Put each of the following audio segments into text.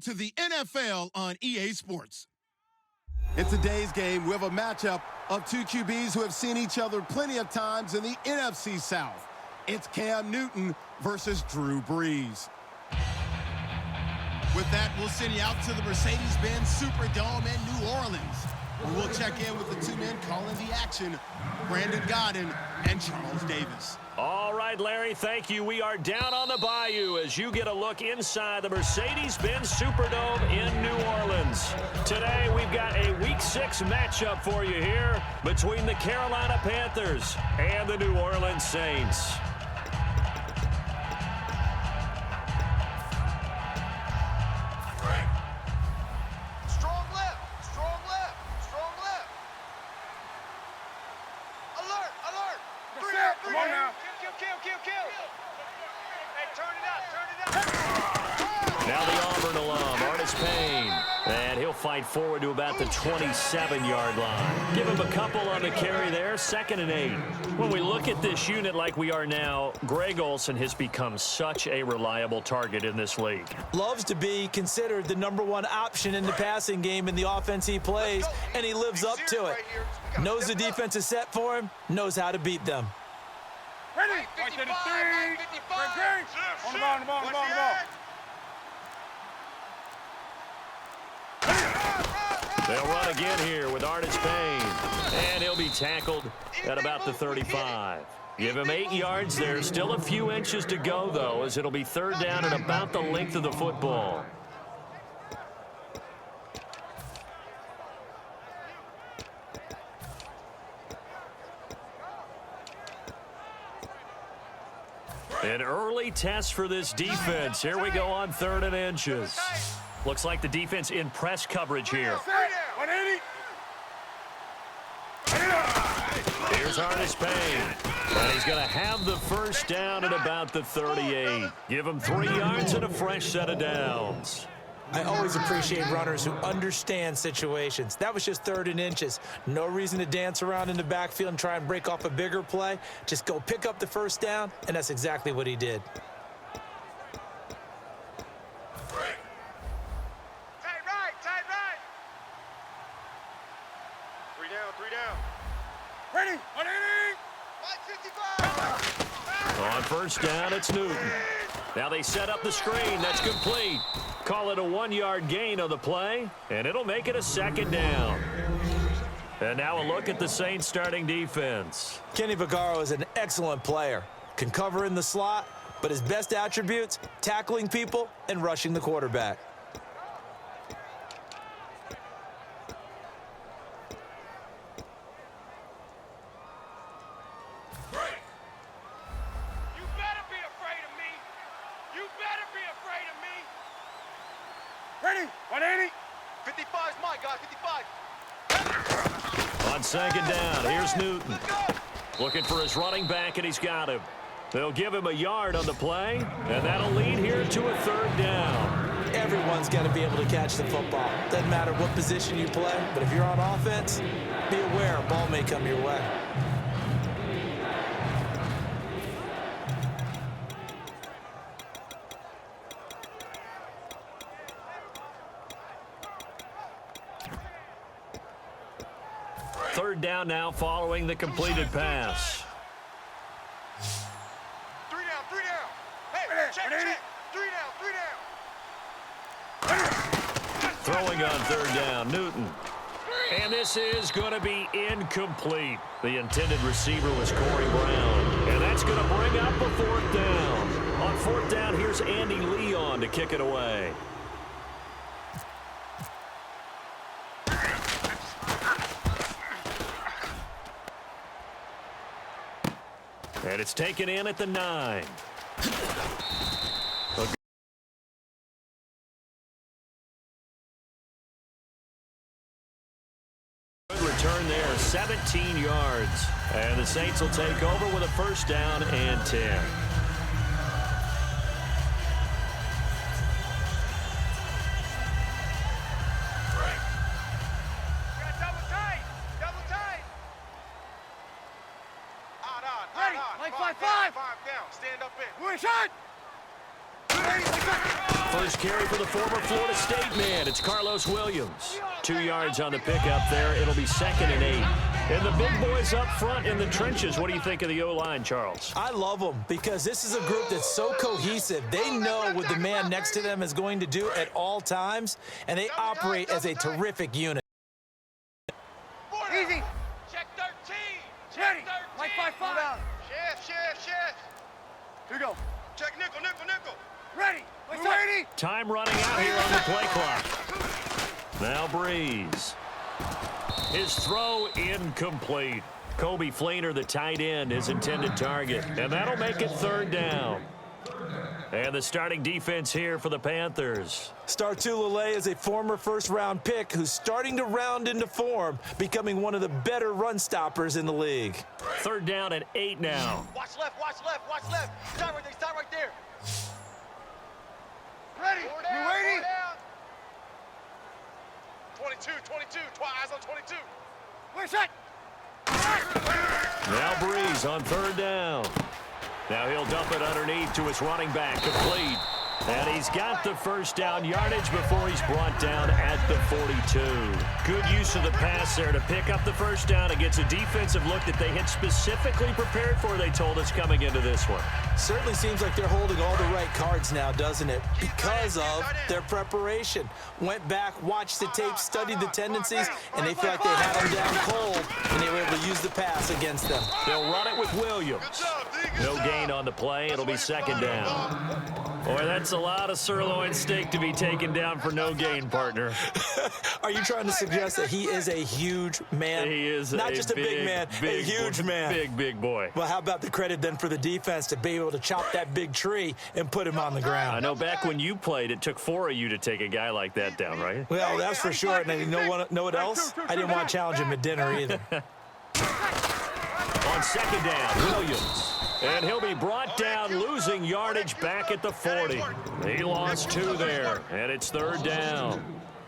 to the NFL on EA Sports. In today's game, we have a matchup of two QBs who have seen each other plenty of times in the NFC South. It's Cam Newton versus Drew Brees. With that, we'll send you out to the Mercedes-Benz Superdome in New Orleans, where we'll check in with the two men calling the action, Brandon Godden and Charles Davis. All right, Larry, thank you. We are down on the bayou as you get a look inside the Mercedes-Benz Superdome in New Orleans. Today, we've got a Week 6 matchup for you here between the Carolina Panthers and the New Orleans Saints. Now the Auburn alum, and he'll fight forward to about the 27-yard line. Give him a couple on the carry there, 2nd and 8. When we look at this unit like we are now, Greg Olsen has become such a reliable target in this league. Loves to be considered the #1 option in the passing game in the offense he plays, and he lives up to it. Knows the defense is set for him, knows how to beat them. Ready? 53. On the ball, on the ball, on the ball, on the ball. They'll run again here with Artis Payne. And he'll be tackled at about the 35. Give him 8 yards there. Still a few inches to go, though, as it'll be 3rd down and about the length of the football. An early test for this defense. Here we go on 3rd and inches. Looks like the defense in press coverage here. Here's Artis Payne. And he's going to have the 1st down at about the 38. Give him 3 yards and a fresh set of downs. I always appreciate runners who understand situations. That was just 3rd and inches. No reason to dance around in the backfield and try and break off a bigger play. Just go pick up the 1st down, and that's exactly what he did. Ready? On 1st down, it's Newton. Now they set up the screen. That's complete. Call it a 1-yard gain on the play, and it'll make it a 2nd down. And now a look at the Saints starting defense. Kenny Vaccaro is an excellent player. Can cover in the slot, but his best attributes, tackling people and rushing the quarterback. Ready? 180. 55's my guy, 55. On 2nd down, here's Newton. Looking for his running back, and he's got him. They'll give him a yard on the play, and that'll lead here to a 3rd down. Everyone's got to be able to catch the football. Doesn't matter what position you play, but if you're on offense, be aware a ball may come your way. Third down now following the completed pass. 3 down, 3 down. Hey, check. 3 down. Throwing on 3rd down, Newton. And this is going to be incomplete. The intended receiver was Corey Brown. And that's going to bring up a 4th down. On 4th down, here's Andy Leon to kick it away. And it's taken in at the 9. Good return there, 17 yards. And the Saints will take over with a 1st down and 10. Five down. Stand up in. Shot! first carry for the former Florida State man. It's Carlos Williams. 2 yards on the pickup there. It'll be 2nd and 8. And the big boys up front in the trenches. What do you think of the O-line, Charles? I love them because this is a group that's so cohesive. They know what the man next to them is going to do at all times, and they operate as a terrific unit. Easy. Check 13. Check 13. Like 5-5. Shift. Here we go. Check nickel. Ready. Ready. Time running out here on the play clock. Now Breeze. His throw incomplete. Kobe Fleener, the tight end, his intended target. And that'll make it 3rd down. And the starting defense here for the Panthers. Startulele is a former first-round pick who's starting to round into form, becoming one of the better run stoppers in the league. 3rd down and 8 now. Watch left. Stop right there. Ready. You ready? 22. Eyes on 22. Where's that? Now Breeze on 3rd down. Now he'll dump it underneath to his running back, complete. And he's got the first down yardage before he's brought down at the 42. Good use of the pass there to pick up the first down against a defensive look that they had specifically prepared for, they told us, coming into this one. Certainly seems like they're holding all the right cards now, doesn't it? Because of their preparation. Went back, watched the tape, studied the tendencies, and they feel like they had them down cold, and they were able to use the pass against them. They'll run it with Williams. No gain on the play. It'll be 2nd down. Boy, that's a lot of sirloin steak to be taken down for no gain, partner. Are you trying to suggest that he is a huge man? He is not just a big man, a huge man. Big boy. Well, how about the credit then for the defense to be able to chop that big tree and put him on the ground? I know back when you played, it took 4 of you to take a guy like that down, right? Well, that's for sure. And you know what else? I didn't want to challenge him at dinner either. On 2nd down, Williams. And he'll be brought down, losing yardage back at the 40. He lost 2 there, and it's 3rd down.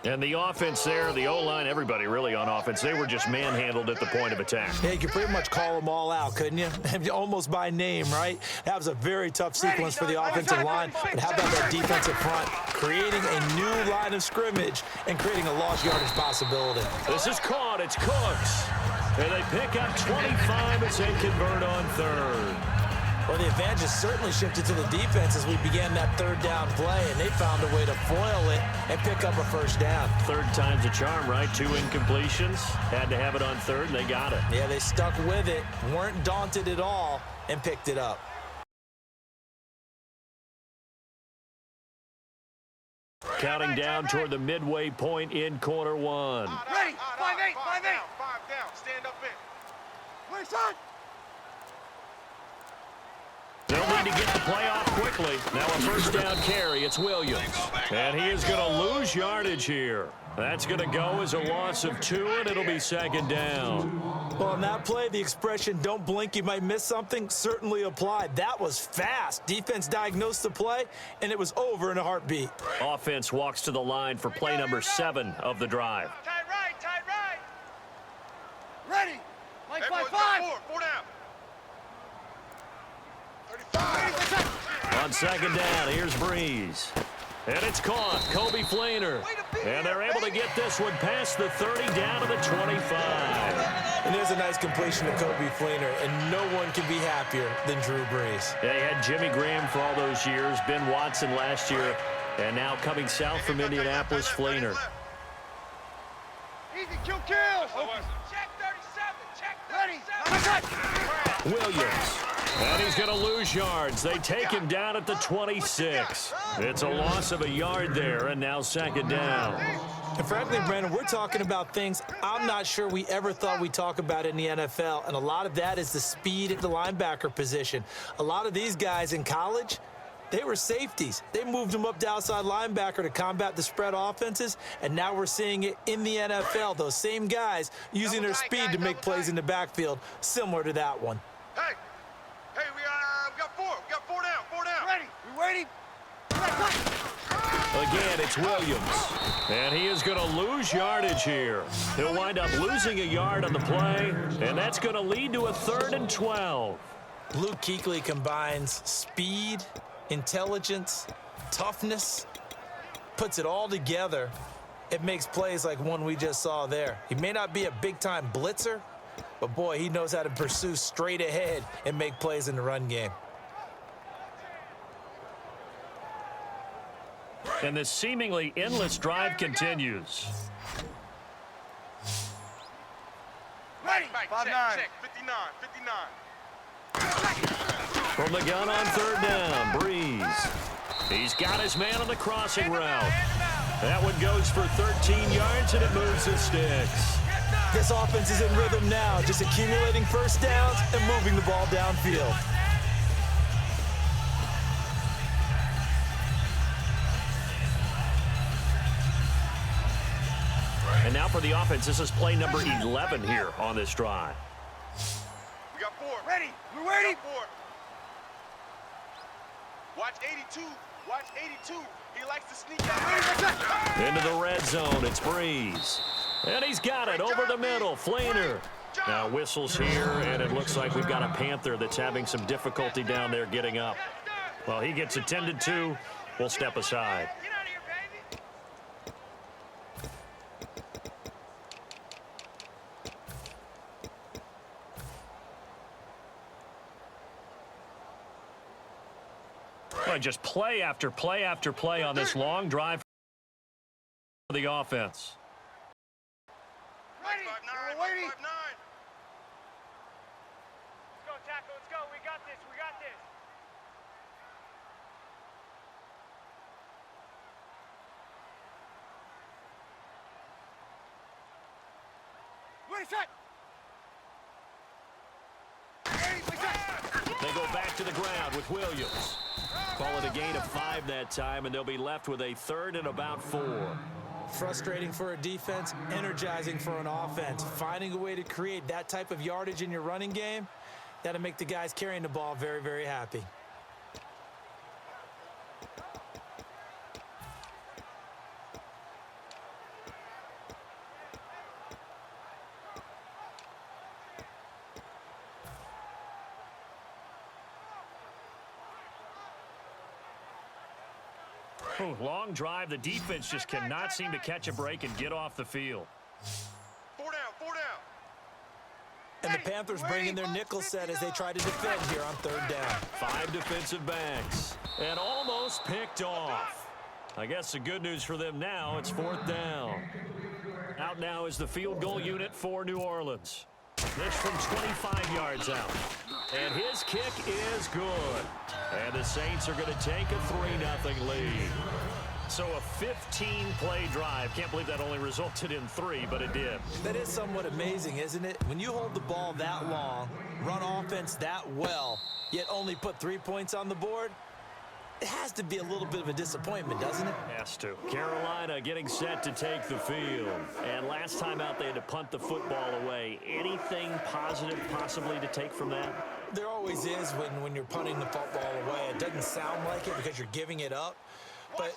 And the offense there, the O-line, everybody really on offense, they were just manhandled at the point of attack. Yeah, you could pretty much call them all out, couldn't you? Almost by name, right? That was a very tough sequence for the offensive line. But how about that defensive front? Creating a new line of scrimmage and creating a lost yardage possibility. This is caught. It's Cooks. And they pick up 25 as they convert on 3rd. Well, the advantage has certainly shifted to the defense as we began that 3rd down play, and they found a way to foil it and pick up a first down. 3rd time's a charm, right? 2 incompletions. Had to have it on 3rd, and they got it. Yeah, they stuck with it, weren't daunted at all, and picked it up. Counting down toward the midway point in quarter 1. Ready. 5-8. 5 down. Stand up in. Where's that? They'll need to get the play off quickly. Now a first down carry. It's Williams. And he is going to lose yardage here. That's going to go as a loss of 2, and it'll be 2nd down. Well, on that play, the expression, don't blink, you might miss something, certainly applied. That was fast. Defense diagnosed the play, and it was over in a heartbeat. Offense walks to the line for play number 7 of the drive. Tight right. Ready. Like 5-5. 4 down. 35. On 2nd down, here's Breeze. And it's caught. Kobe Fleener. And they're able to get this one past the 30 down to the 25. And there's a nice completion to Kobe Fleener, and no one can be happier than Drew Brees. They had Jimmy Graham for all those years, Ben Watson last year, and now coming south from Indianapolis, Fleener. Easy. Kill. Check 37. Check 37. Ready. Williams. And he's going to lose yards. They take him down at the 26. It's a loss of a yard there, and now 2nd down. And frankly, Brandon, we're talking about things I'm not sure we ever thought we'd talk about in the NFL, and a lot of that is the speed at the linebacker position. A lot of these guys in college, they were safeties. They moved them up to outside linebacker to combat the spread offenses, and now we're seeing it in the NFL. Those same guys using their speed to make plays in the backfield, similar to that one. Hey, we got 4. We got 4 down. Ready. We waiting. Again, it's Williams. And he is going to lose yardage here. He'll wind up losing a yard on the play, and that's going to lead to a 3rd and 12. Luke Kuechly combines speed, intelligence, toughness, puts it all together, it makes plays like one we just saw there. He may not be a big-time blitzer, but, boy, he knows how to pursue straight ahead and make plays in the run game. And this seemingly endless drive continues. Ready. 5-9. 59. From the gun on third down, Breeze. He's got his man on the crossing route. That one goes for 13 yards, and it moves the sticks. This offense is in rhythm now, just accumulating first downs and moving the ball downfield. And now for the offense, this is play number 11 here on this drive. We got 4. Ready. We're ready. 4. Watch 82. Watch 82. He likes to sneak out. Into the red zone, it's Breeze. And he's got it over the middle, Flainer. Now whistles here, and it looks like we've got a Panther that's having some difficulty down there getting up. Well, he gets attended to. We'll step aside. Get out of here, baby. Well, just play after play after play on this long drive for the offense. Ready. 5-9. We're waiting. 5-9. Let's go, tackle. Let's go. We got this. We got this. Ready, set. They go back to the ground with Williams. Call it a gain of 5 that time, and they'll be left with a third and about 4. Frustrating for a defense, energizing for an offense. Finding a way to create that type of yardage in your running game, that'll make the guys carrying the ball very, very happy. Long drive. The defense just cannot seem to catch a break and get off the field. 4 down. 4 down. And the Panthers bring in their nickel set as they try to defend here on third down. 5 defensive backs. And almost picked off. I guess the good news for them now, it's 4th down. Out now is the field goal unit for New Orleans. This from 25 yards out. And his kick is good. And the Saints are going to take a 3-0 lead. So a 15-play drive. Can't believe that only resulted in 3, but it did. That is somewhat amazing, isn't it? When you hold the ball that long, run offense that well, yet only put 3 points on the board, it has to be a little bit of a disappointment, doesn't it? Has to. Carolina getting set to take the field. And last time out, they had to punt the football away. Anything positive possibly to take from that? There always is when you're punting the football away. It doesn't sound like it because you're giving it up, but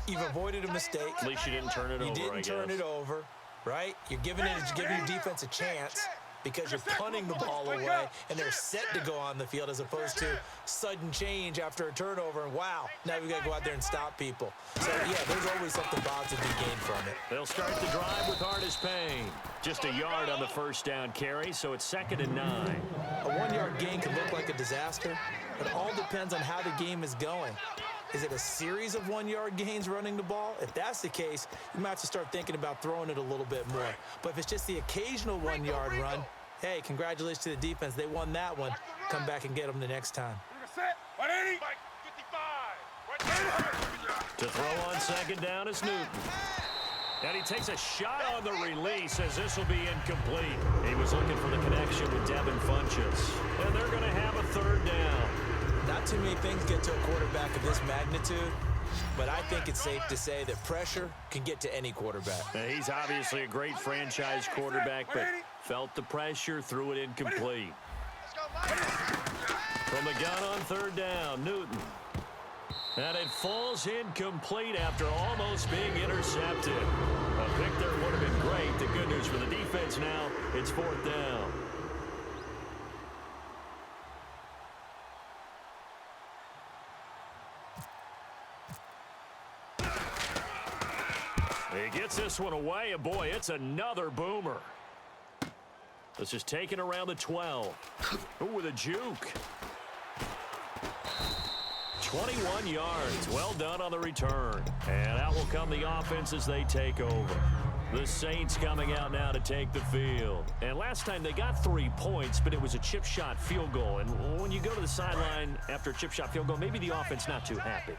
you've avoided a mistake. At least you didn't turn it over, You I didn't guess. turn it over, right? You're giving your defense a chance because you're punting the ball away and they're set to go on the field as opposed to sudden change after a turnover. And wow, now we got to go out there and stop people. So, yeah, there's always something positive to be gained from it. They'll start the drive with Artis Payne. Just a yard on the first down carry, so it's 2nd and 9. A 1-yard gain can look like a disaster, but it all depends on how the game is going. Is it a series of 1-yard gains running the ball? If that's the case, you might have to start thinking about throwing it a little bit more. But if it's just the occasional 1-yard run, hey, congratulations to the defense. They won that one. Come back and get them the next time. Set. 180. 55. To throw on 2nd down is Newton. And he takes a shot on the release as this will be incomplete. He was looking for the connection with Devin Funchess. And they're going to have a 3rd down. Not too many things get to a quarterback of this magnitude, but I think it's safe to say that pressure can get to any quarterback. Now, he's obviously a great franchise quarterback, but felt the pressure, threw it incomplete. Let's go, Mike. From the gun on 3rd down, Newton. And it falls incomplete after almost being intercepted. A pick there would have been great. The good news for the defense now, it's 4th down. He gets this one away, and boy, it's another boomer. This is taken around the 12. Ooh, with a juke. 21 yards. Well done on the return. And out will come the offense as they take over. The Saints coming out now to take the field. And last time they got 3 points, but it was a chip shot field goal. And when you go to the sideline after a chip shot field goal, maybe the offense not too happy.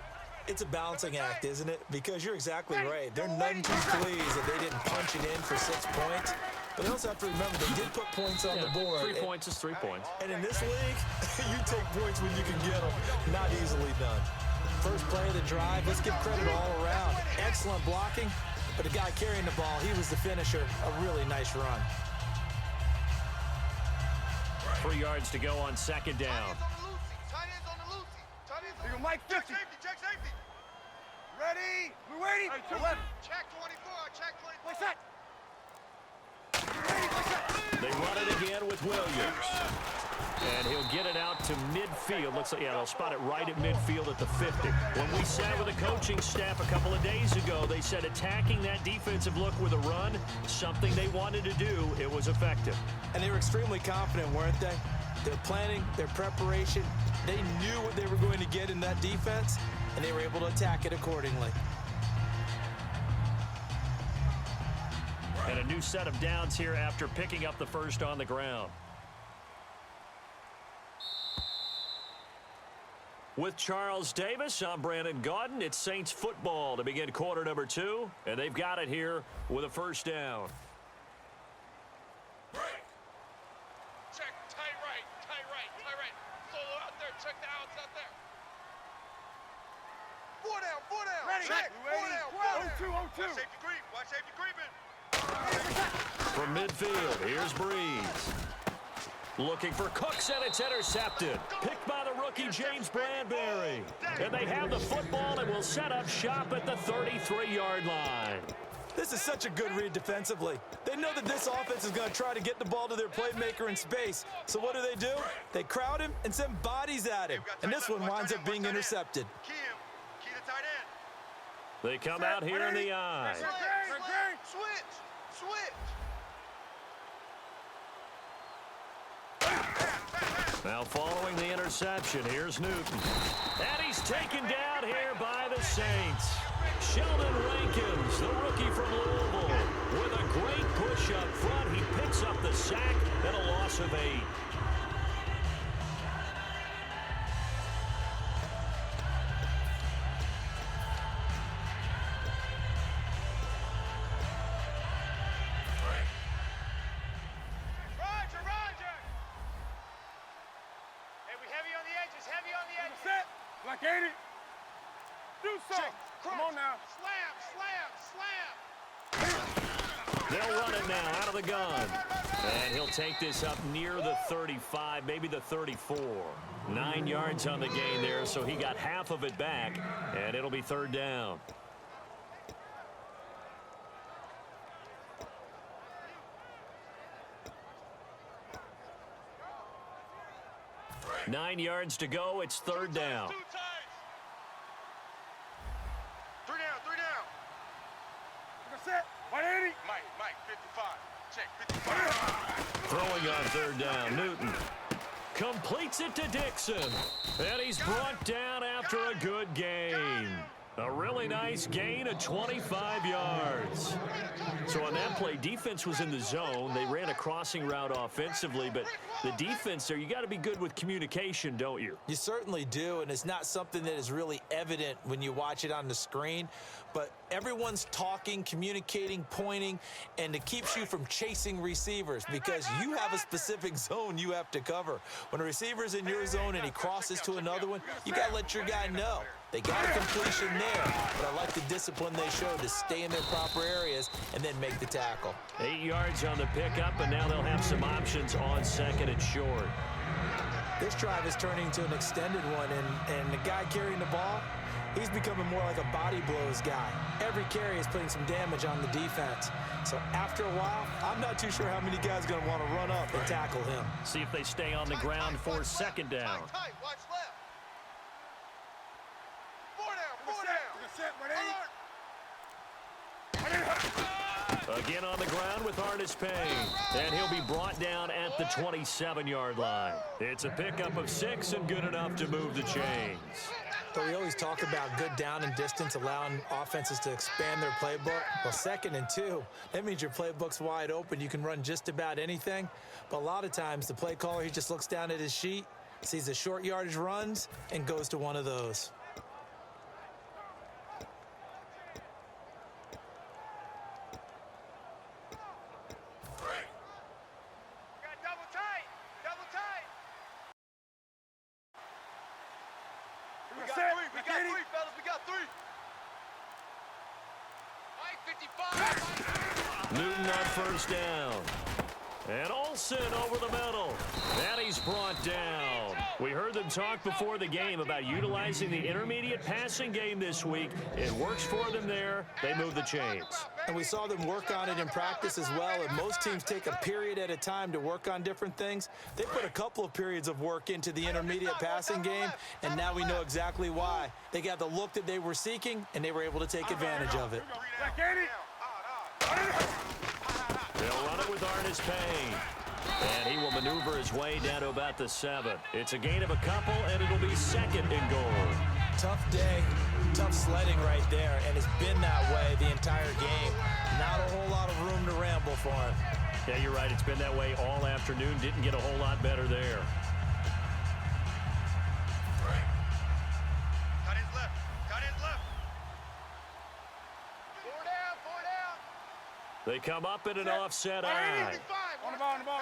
It's a balancing act, isn't it? Because you're exactly right. They're none too pleased that they didn't punch it in for 6 points. But they also have to remember they did put points on the board. 3 points is 3 points. And in this league, you take points when you can get them. Not easily done. First play of the drive, let's give credit all around. Excellent blocking, but the guy carrying the ball, he was the finisher. A really nice run. 3 yards to go on second down. Tight ends on the loosey. Tight ends on the loosey. Mike 50. Check safety. Ready. We're waiting. 11. Check 24. Check 24. Play set. They run it again with Williams. And he'll get it out to midfield. Looks like, yeah, they'll spot it right at midfield at the 50. When we sat with the coaching staff a couple of days ago, they said attacking that defensive look with a run, something they wanted to do, it was effective. And they were extremely confident, weren't they? Their planning, their preparation, they knew what they were going to get in that defense, and they were able to attack it accordingly. And a new set of downs here after picking up the first on the ground. With Charles Davis, I'm Brandon Gaudin. It's Saints football to begin quarter number 2, and they've got it here with a first down. Check. Tight right. Tight right. Tight right. Solo out there. Check the outs out there. 4 down. 4 down. Ready. Check. 4 down. 4 down. 0-2. Watch safety creep. Watch safety creeping. From midfield, here's Breeze. Looking for Cooks, and it's intercepted. Picked by the rookie, James Bradbury. And they have the football and will set up shop at the 33-yard line. This is such a good read defensively. They know that this offense is going to try to get the ball to their playmaker in space. So what do? They crowd him and send bodies at him. And this one winds up being intercepted. Key him. Key the tight end. They come out here in the eye. Switch. Now following the interception, here's Newton. And he's taken down here by the Saints. Sheldon Rankins, the rookie from Louisville, with a great push up front. He picks up the sack and a loss of 8. Roger. Hey, we heavy on the edges. Heavy on the edges. Set. Like 80. Do something. Come on now. Slam. They'll run it now out of the gun. And he'll take this up near the 35, maybe the 34. 9 yards on the gain there, so he got half of it back, and it'll be third down. Nine yards to go. It's third down. 2 times. 3 down. Set. 180. Mike, 55. Check, 55. Throwing on third down, Newton completes it to Dixon. And he's brought down after a good gain. A really nice gain of 25 yards. So on that play, defense was in the zone. They ran a crossing route offensively, but the defense there, you got to be good with communication, don't you? You certainly do, and it's not something that is really evident when you watch it on the screen. But everyone's talking, communicating, pointing, and it keeps you from chasing receivers because you have a specific zone you have to cover. When a receiver's in your zone and he crosses to another one, you got to let your guy know. They got a completion there, but I like the discipline they showed to stay in their proper areas and then make the tackle. 8 yards on the pickup, and now they'll have some options on second and short. This drive is turning into an extended one, and the guy carrying the ball, he's becoming more like a body blows guy. Every carry is putting some damage on the defense. So after a while, I'm not too sure how many guys are going to want to run up and tackle him. See if they stay on the ground for second down. Tight. Watch left. 4 down. Set. 180. Again on the ground with Artis Payne. And he'll be brought down at the 27-yard line. It's a pickup of 6 and good enough to move the chains. But we always talk about good down and distance, allowing offenses to expand their playbook. Well, 2nd and 2, that means your playbook's wide open. You can run just about anything. But a lot of times, the play caller, he just looks down at his sheet, sees the short yardage runs, and goes to one of those. We got three, fellas. We got three. Newton on first down. And Olsen over the middle. And he's brought down. We heard them talk before the game about utilizing the intermediate passing game this week. It works for them there. They move the chains. And we saw them work on it in practice as well. And most teams take a period at a time to work on different things. They put a couple of periods of work into the intermediate passing game, and now we know exactly why. They got the look that they were seeking, and they were able to take advantage of it. They'll run it with Artis Payne. And he will maneuver his way down to about the 7. It's a gain of a couple, and it'll be 2nd and goal. Tough day, tough sledding right there, and it's been that way the entire game. Not a whole lot of room to ramble for him. Yeah, you're right. It's been that way all afternoon. Didn't get a whole lot better there. Cut his left. Cut his left. 4 down. 4 down. They come up in an offset eye. On the ball. Gun.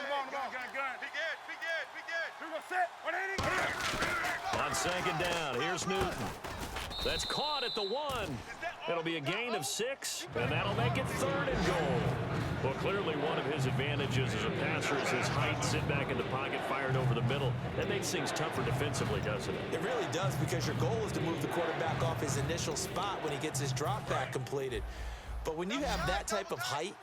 Be good. Who gonna set? 180. On 2nd down, here's Newton. That's caught at the 1. It'll be a gain of 6, and that'll make it 3rd and goal. Well, clearly one of his advantages as a passer is his height. Sit back in the pocket, fired over the middle. That makes things tougher defensively, doesn't it? It really does, because your goal is to move the quarterback off his initial spot when he gets his drop back completed. But when you have that type of height,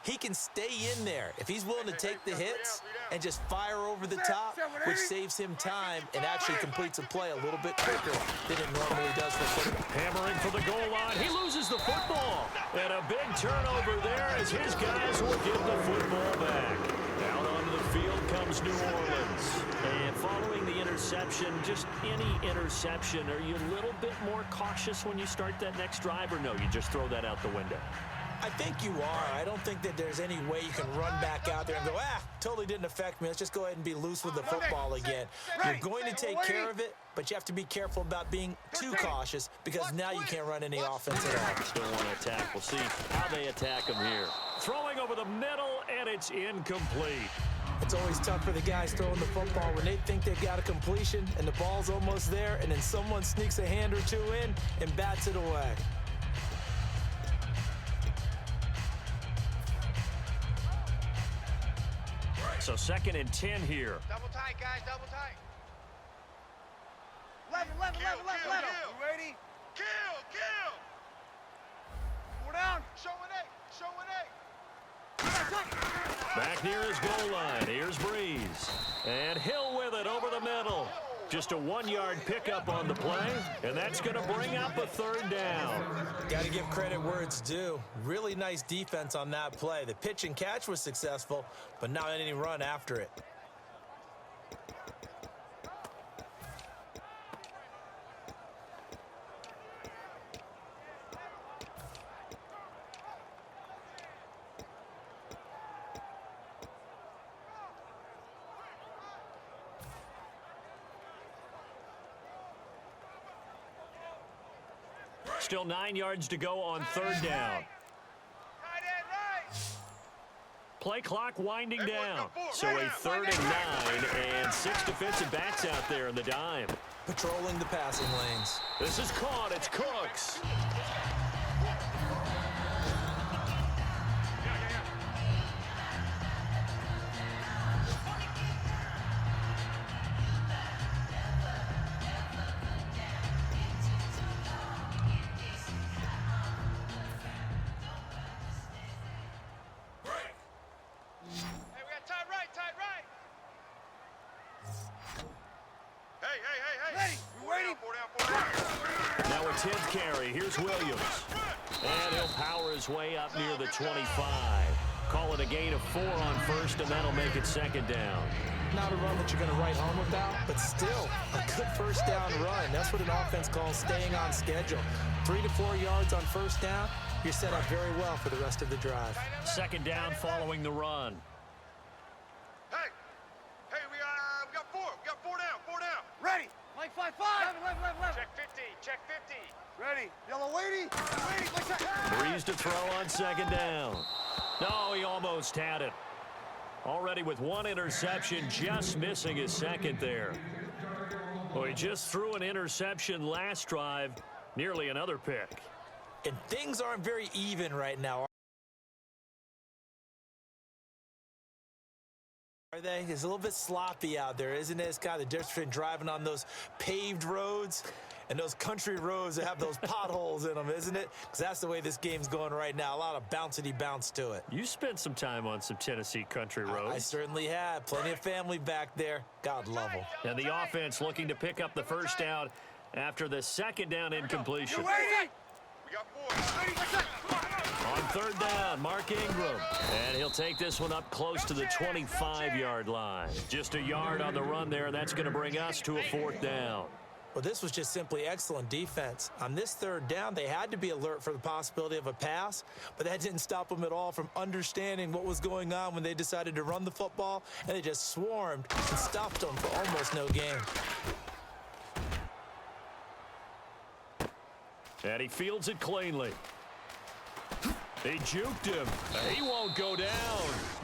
he can stay in there if he's willing to take the hits and just fire over the top, which saves him time and actually completes a play a little bit quicker than it normally does for quarterback. Hammering for the goal line. He loses the football. And a big turnover there as his guys will give the football back. Out onto the field comes New Orleans. And following the interception, just any interception, are you a little bit more cautious when you start that next drive, or no, you just throw that out the window? I think you are. I don't think that there's any way you can run back out there and go, totally didn't affect me. Let's just go ahead and be loose with the football again. You're going to take care of it, but you have to be careful about being too cautious, because now you can't run any offense at all. Still want to attack. We'll see how they attack him here. Throwing over the middle, and it's incomplete. It's always tough for the guys throwing the football when they think they've got a completion and the ball's almost there, and then someone sneaks a hand or two in and bats it away. So 2nd and 10 here. Double tight, guys. Double tight. Left. You ready? Kill. 4 down. Showing eight. Back near his goal line. Here's Breeze. And Hill with it over the middle. Just a 1-yard pickup on the play, and that's going to bring up a 3rd down. Got to give credit where it's due. Really nice defense on that play. The pitch and catch was successful, but not any run after it. Still 9 yards to go on 3rd down. Play clock winding down. So a 3rd and 9, and 6 defensive backs out there in the dime. Patrolling the passing lanes. This is caught. It's Cooks. Hey. Ready. 4 down. Now a 10th carry. Here's Williams. And he'll power his way up near the 25. Call it a gain of 4 on first, and that'll make it second down. Not a run that you're going to write home about, but still a good first down run. That's what an offense calls staying on schedule. 3 to 4 yards on first down, you're set up very well for the rest of the drive. Second down following the run. Hey, we got 4. We got 4 down. 4 down. Ready. Like 5-5. Left. Check 50. Check 50. Ready. Yellow weighty. Like that. Breeze to throw on second down. No, he almost had it. Already with 1 interception, just missing his second there. Well, he just threw an interception last drive, nearly another pick. And things aren't very even right now, are they? It's a little bit sloppy out there, isn't it? It's kind of the difference between driving on those paved roads and those country roads that have those potholes in them, isn't it? Because that's the way this game's going right now. A lot of bouncy bounce to it. You spent some time on some Tennessee country roads. I certainly have. Plenty of family back there. God love them. And the offense looking to pick up the first down after the second down incompletion. You ready? We got 4. On third down, Mark Ingram. And he'll take this one up close to the 25-yard line. Just a yard on the run there, and that's going to bring us to a 4th down. Well, this was just simply excellent defense. On this third down, they had to be alert for the possibility of a pass, but that didn't stop them at all from understanding what was going on when they decided to run the football, and they just swarmed and stopped them for almost no gain. And he fields it cleanly. He juked him. He won't go down.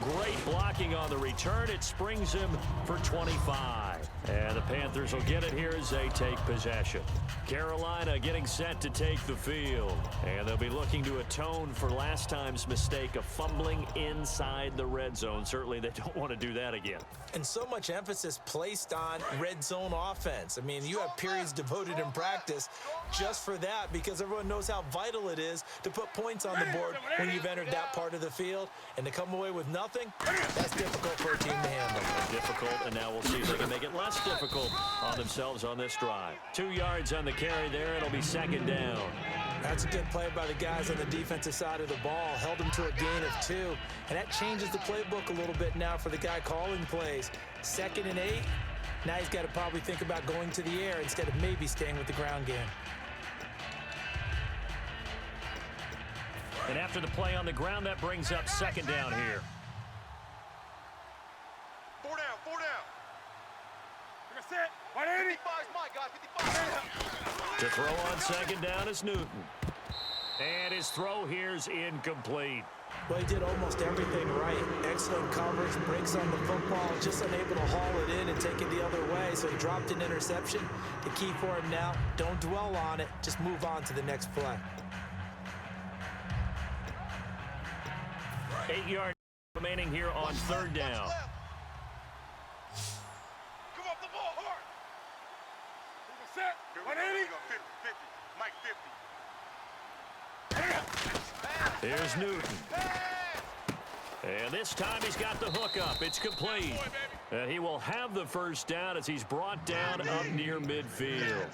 Great blocking on the return. It springs him for 25. And the Panthers will get it here as they take possession. Carolina getting set to take the field. And they'll be looking to atone for last time's mistake of fumbling inside the red zone. Certainly they don't want to do that again. And so much emphasis placed on red zone offense. I mean, you have periods devoted in practice just for that because everyone knows how vital it is to put points on the board when you've entered that part of the field. And to come away with nothing, that's difficult for a team to handle. Difficult, and now we'll see if they can make it less difficult on themselves on this drive. 2 yards on the carry there. It'll be second down. That's a good play by the guys on the defensive side of the ball. Held them to a gain of 2. And that changes the playbook a little bit now for the guy calling plays. 2nd and 8. Now he's got to probably think about going to the air instead of maybe staying with the ground game. And after the play on the ground, that brings up second down here. 4 down. 4 down. You're set. 180. 55's my guy. 55. To throw on second down is Newton. And his throw here's incomplete. Well, he did almost everything right. Excellent coverage, breaks on the football, just unable to haul it in and take it the other way, so he dropped an interception. The key for him now, don't dwell on it, just move on to the next play. 8 yards remaining here on third down. Come up the ball hard. You're set. 180. 50. Mike 50. Here's Newton. And this time he's got the hook up. It's complete. And he will have the first down as he's brought down up near midfield.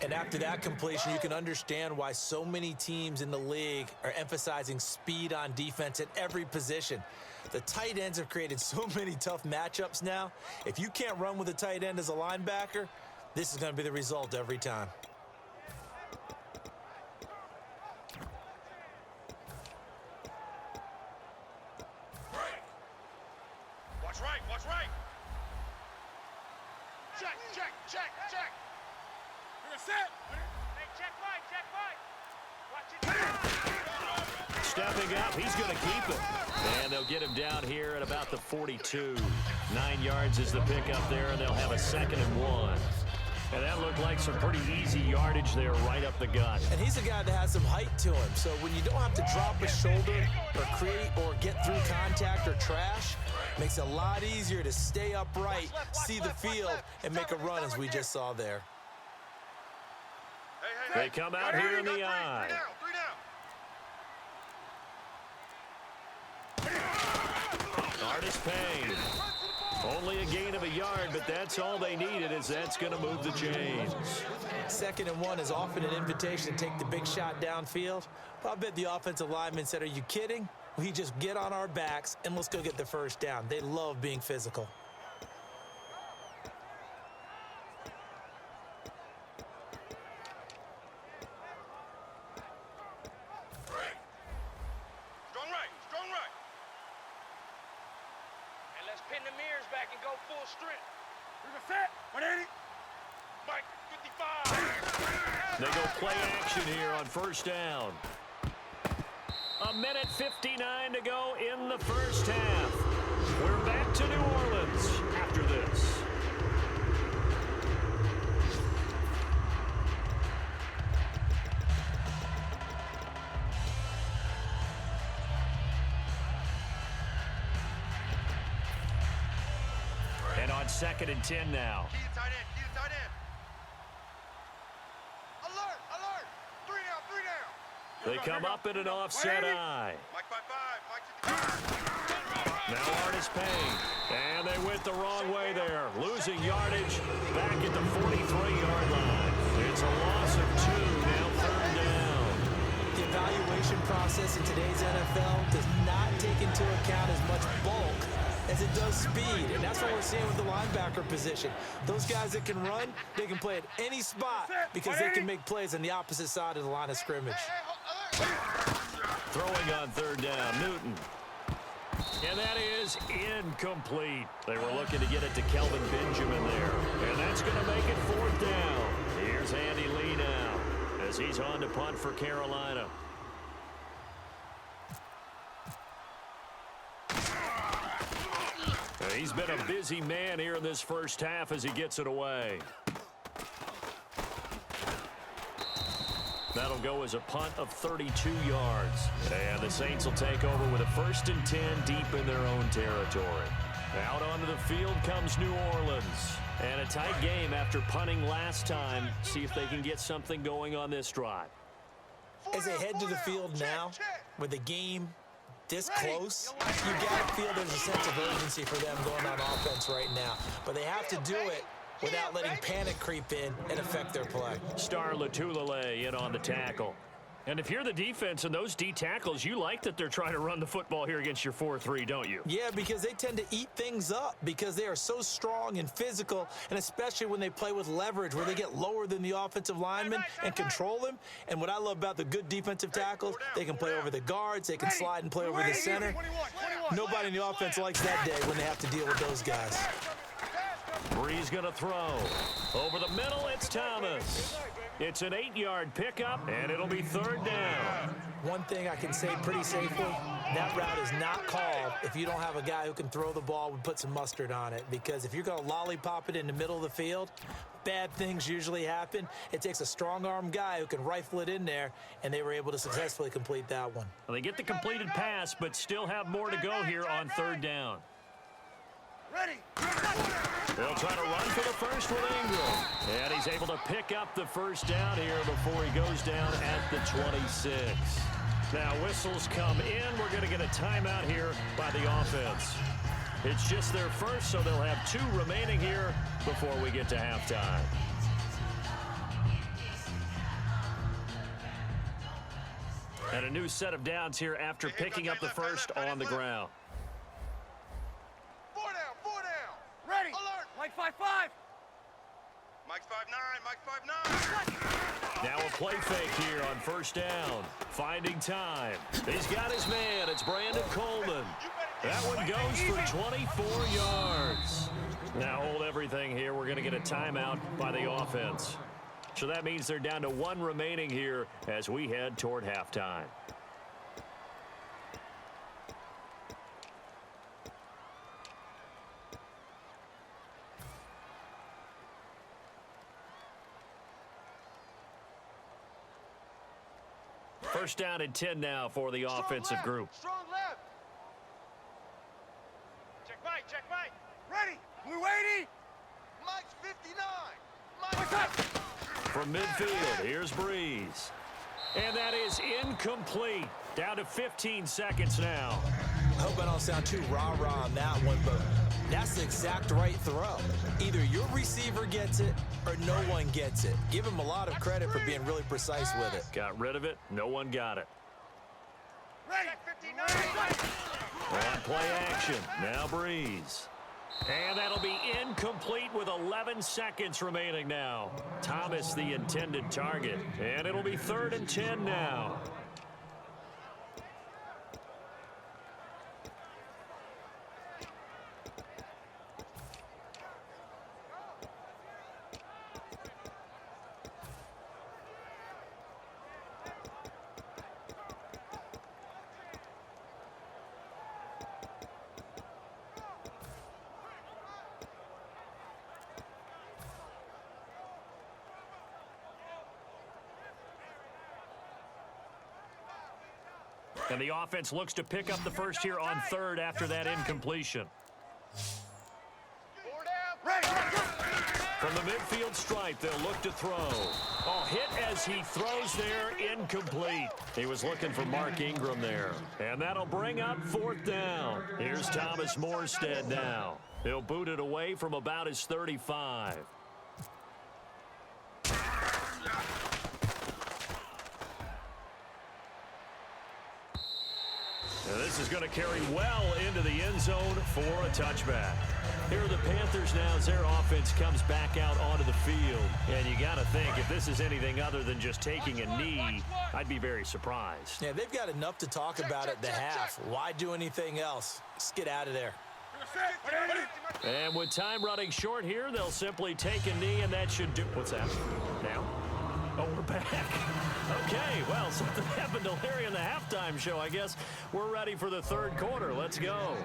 And after that completion, you can understand why so many teams in the league are emphasizing speed on defense at every position. The tight ends have created so many tough matchups now. If you can't run with a tight end as a linebacker, this is going to be the result every time. Watch right. Watch right. Check. You're set. Hey, check right. Watch it. Stepping up, he's going to keep it. And they'll get him down here at about the 42. 9 yards is the pickup there, and they'll have a 2nd and 1. And that looked like some pretty easy yardage there right up the gut. And he's a guy that has some height to him, so when you don't have to drop a shoulder or create or get through contact or trash, it makes it a lot easier to stay upright, see the field, and make a run as we just saw there. They come out here in the eye. 3 down. Artis Payne. Only a gain of a yard, but that's all they needed, as that's going to move the chains. 2nd and 1 is often an invitation to take the big shot downfield. But I bet the offensive lineman said, are you kidding? We just get on our backs and let's go get the first down. They love being physical. Strong right, strong right. And let's pin the mirrors back and go full strength. Here's a set. 180. Mike, 55. They go play action here on first down. 1:59 to go in the first half. We're back to New Orleans after this. And on 2nd and 10 now. Key to tight end, key to tight end. Alert, alert. 3 down, 3 down. They come up in an offset eye. Mike 5-5, Mike 55. Now Artis Payne. And they went the wrong way there. Losing yardage back at the 43-yard line. It's a loss of 2, now 3rd down. The evaluation process in today's NFL does not take into account as much bulk as it does speed, and that's what we're seeing with the linebacker position. Those guys that can run, they can play at any spot because they can make plays on the opposite side of the line of scrimmage. Throwing on 3rd down, Newton. And that is incomplete. They were looking to get it to Kelvin Benjamin there, and that's going to make it 4th down. Here's Andy Lee now as he's on to punt for Carolina. He's been a busy man here in this first half as he gets it away. That'll go as a punt of 32 yards. And the Saints will take over with a 1st and 10 deep in their own territory. Out onto the field comes New Orleans. And a tight game after punting last time. See if they can get something going on this drive. As they head to the field now, with the game this close, you got to feel there's a sense of urgency for them going on offense right now. But they have to do it without letting panic creep in and affect their play. Star Latulele in on the tackle. And if you're the defense and those D tackles, you like that they're trying to run the football here against your 4-3, don't you? Yeah, because they tend to eat things up because they are so strong and physical, and especially when they play with leverage where they get lower than the offensive linemen and control them. And what I love about the good defensive tackles, they can play over the guards, they can slide and play over the center. Nobody in the offense likes that day when they have to deal with those guys. Bree's going to throw. Over the middle, it's Thomas. It's an 8-yard pickup, and it'll be 3rd down. One thing I can say pretty safely, that route is not called if you don't have a guy who can throw the ball and put some mustard on it. Because if you're going to lollipop it in the middle of the field, bad things usually happen. It takes a strong-arm guy who can rifle it in there, and they were able to successfully complete that one. Well, they get the completed pass, but still have more to go here on 3rd down. Ready. They'll try to run for the first with Ingram. And he's able to pick up the first down here before he goes down at the 26. Now whistles come in. We're going to get a timeout here by the offense. It's just their first, so they'll have 2 remaining here before we get to halftime. And a new set of downs here after picking up the first on the ground. 4 down, 4 down. Ready. Alert. Mike 5-5. Mike's 5'9", Mike's 5'9". Now a play fake here on first down. Finding time. He's got his man. It's Brandon Coleman. That one goes for 24 yards. Now hold everything here. We're going to get a timeout by the offense. So that means they're down to 1 remaining here as we head toward halftime. First down and 10 now for the offensive group. Strong left. Check Mike, check Mike. Ready. Blue 80. Mike's 59. Mike's Mike's up. From midfield, here's Breeze. And that is incomplete. Down to 15 seconds now. I hope I don't sound too rah-rah on that one, but that's the exact right throw. Either your receiver gets it or no one gets it. Give him a lot of credit for being really precise with it. Got rid of it. No one got it. Ready. 59. On play action. Now Breeze. And that'll be incomplete with 11 seconds remaining now. Thomas, the intended target. And it'll be 3rd and 10 now. And the offense looks to pick up the first here on 3rd after that incompletion. From the midfield stripe, they'll look to throw. Oh, hit as he throws there, incomplete. He was looking for Mark Ingram there. And that'll bring up 4th down. Here's Thomas Morstead now. He'll boot it away from about his 35. And this is going to carry well into the end zone for a touchback. Here are the Panthers now as their offense comes back out onto the field. And you got to think, if this is anything other than just taking a knee, I'd be very surprised. Yeah, they've got enough to talk about at the half. Why do anything else? Let's get out of there. And with time running short here, they'll simply take a knee, and that should do. What's that? Now? Oh, we're back. Okay, well, something happened to Larry in the halftime show. I guess we're ready for the 3rd quarter. Let's go.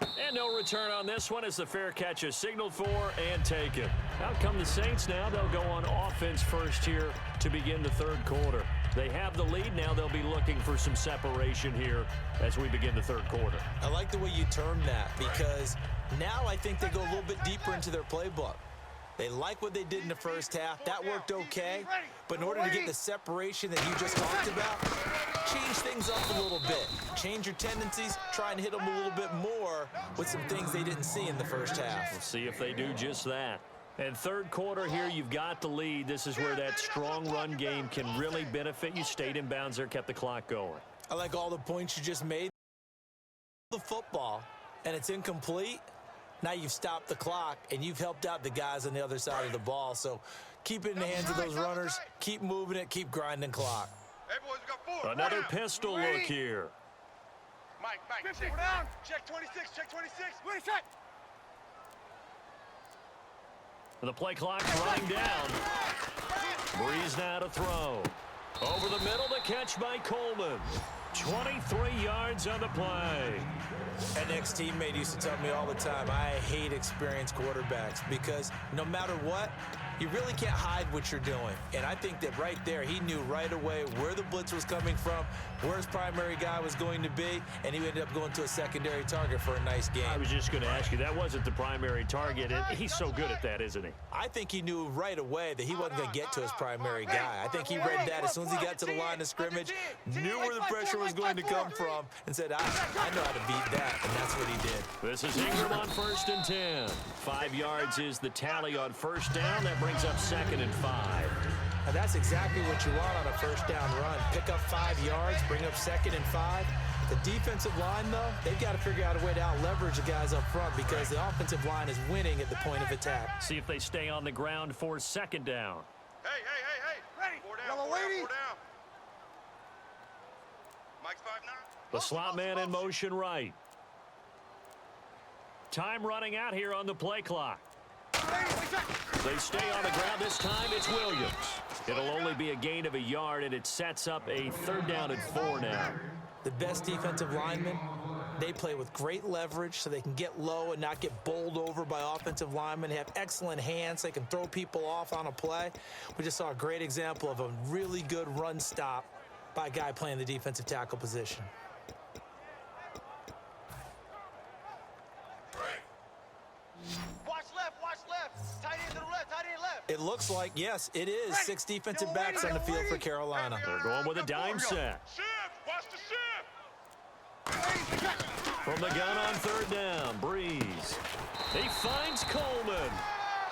And no return on this one as the fair catch is signaled for and taken. Out come the Saints now. They'll go on offense first here to begin the 3rd quarter. They have the lead. Now they'll be looking for some separation here as we begin the 3rd quarter. I like the way you term that because now I think they go a little bit deeper into their playbook. They like what they did in the first half. That worked okay. But in order to get the separation that you just talked about, change things up a little bit. Change your tendencies. Try and hit them a little bit more with some things they didn't see in the first half. We'll see if they do just that. And 3rd quarter here, you've got the lead. This is where that strong run game can really benefit you. Stayed in bounds there, kept the clock going. I like all the points you just made. The football, and it's incomplete. Now you've stopped the clock, and you've helped out the guys on the other side of the ball. So keep it in the hands of those runners. Keep moving it. Keep grinding clock. Hey, boys, we got 4. Another pistol look here. Mike, check. Down. Check 26, check 26. Wait a sec. The play clock's running down. Breeze now to throw. Over the middle, the catch by Coleman. 23 yards on the play. An ex-teammate used to tell me all the time, I hate experienced quarterbacks because no matter what, you really can't hide what you're doing. And I think that right there, he knew right away where the blitz was coming from, where his primary guy was going to be, and he ended up going to a secondary target for a nice game. I was just going to ask you, that wasn't the primary target. And he's so good at that, isn't he? I think he knew right away that he wasn't going to get to his primary guy. I think he read that as soon as he got to the line of scrimmage, knew where the pressure was going to come from, and said, I know how to beat that, and that's what he did. This is Ingram on 1st and 10. 5 yards is the tally on 1st down. That brings up 2nd and 5. Now that's exactly what you want on a 1st down run. Pick up 5 yards, bring up 2nd and 5. The defensive line, though, they've got to figure out a way to out-leverage the guys up front because the offensive line is winning at the point of attack. See if they stay on the ground for 2nd down. Hey. Ready. 4 down, Yellow 4 down, lady. 4 down. Mike's 5'9". The slot man in motion right. Time running out here on the play clock. They stay on the ground. This time it's Williams. It'll only be a gain of a yard, and it sets up a 3rd down and 4 now. The best defensive linemen, they play with great leverage so they can get low and not get bowled over by offensive linemen. They have excellent hands. They can throw people off on a play. We just saw a great example of a really good run stop by a guy playing the defensive tackle position. Watch left. Tight end to the left. It looks like, yes, it is 6 defensive backs on the field for Carolina. They're going with a dime set. Shift! Watch the shift! From the gun on third down, Breeze. He finds Coleman.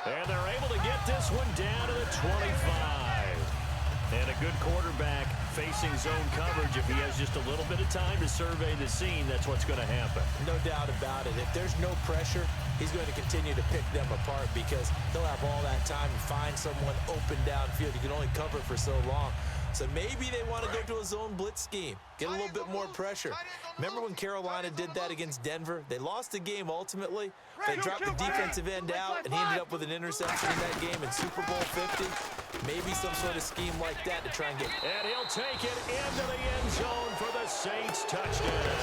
And they're able to get this one down to the 25. And a good quarterback facing zone coverage. If he has just a little bit of time to survey the scene, that's what's going to happen. No doubt about it. If there's no pressure, he's going to continue to pick them apart because he'll have all that time to find someone open downfield. You can only cover for so long. So maybe they want to go to a zone blitz scheme, get a little bit more pressure. Remember when Carolina did that against Denver? They lost the game ultimately. They dropped the defensive end out, and he ended up with an interception in that game in Super Bowl 50. Maybe some sort of scheme like that to try and get. And he'll take it into the end zone for the Saints touchdown.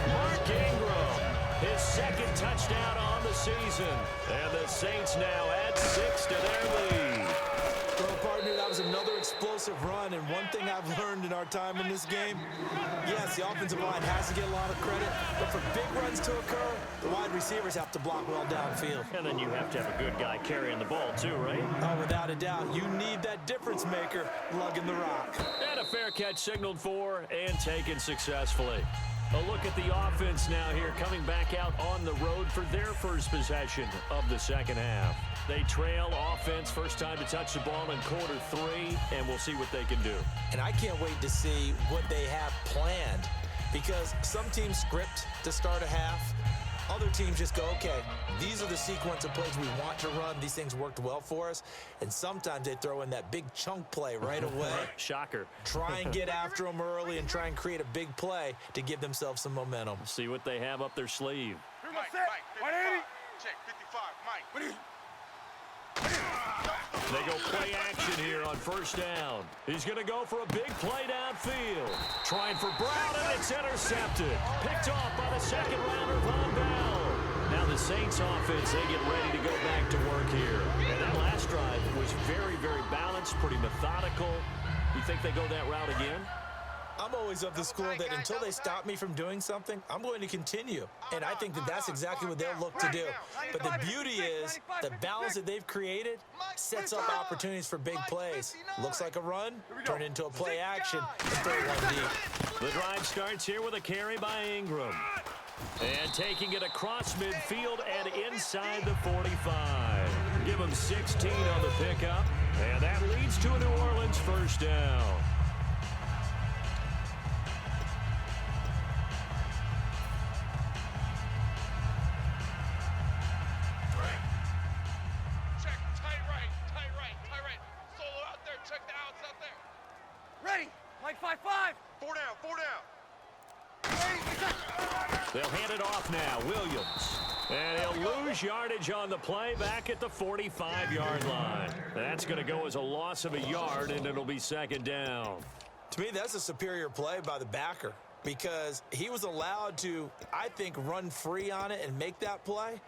Mark Ingram, his second touchdown on the season. And the Saints now add 6 to their lead. Well, partner, that was another explosive run, and one thing I've learned in our time in this game, yes, the offensive line has to get a lot of credit, but for big runs to occur, the wide receivers have to block well downfield. And then you have to have a good guy carrying the ball too, right? Oh, without a doubt, you need that difference maker lugging the rock. And a fair catch signaled for and taken successfully. A look at the offense now here, coming back out on the road for their first possession of the second half. They trail offense, first time to touch the ball in quarter 3, and we'll see what they can do. And I can't wait to see what they have planned, because some teams script to start a half. Other teams just go, okay, these are the sequence of plays we want to run. These things worked well for us. And sometimes they throw in that big chunk play right away. Shocker. Try and get after them early and try and create a big play to give themselves some momentum. See what they have up their sleeve. Mike, 55. Check, 55. Mike. They go play action here on first down. He's going to go for a big play downfield. Trying for Brown, and it's intercepted. Picked off by the second rounder, Von Bell. Now the Saints offense, they get ready to go back to work here. And that last drive was very, very balanced, pretty methodical. You think they go that route again? I'm always of the school that until they stop me from doing something, I'm going to continue. And I think that that's exactly what they'll look to do. But the beauty is the balance that they've created sets up opportunities for big plays. Looks like a run, turn into a play action, and throw one deep. The drive starts here with a carry by Ingram. And taking it across midfield and inside the 45. Give him 16 on the pickup. And that leads to a New Orleans first down. They'll hand it off now, Williams. And he'll lose yardage on the play back at the 45-yard line. That's going to go as a loss of a yard, and it'll be second down. To me, that's a superior play by the backer because he was allowed to, I think, run free on it and make that play.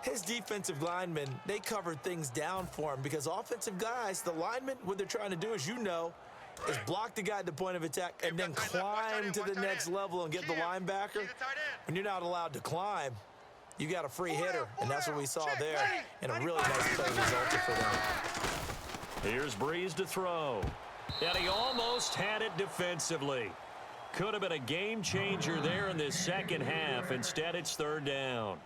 His defensive linemen, they covered things down for him because offensive guys, the linemen, what they're trying to do, as you know, is block the guy at the point of attack and then climb to the next level and get the linebacker. When you're not allowed to climb, you got a free hitter, and that's what we saw there. And a really nice play resulted for them. Here's Breeze to throw. And he almost had it defensively. Could have been a game changer there in this second half. Instead, it's third down.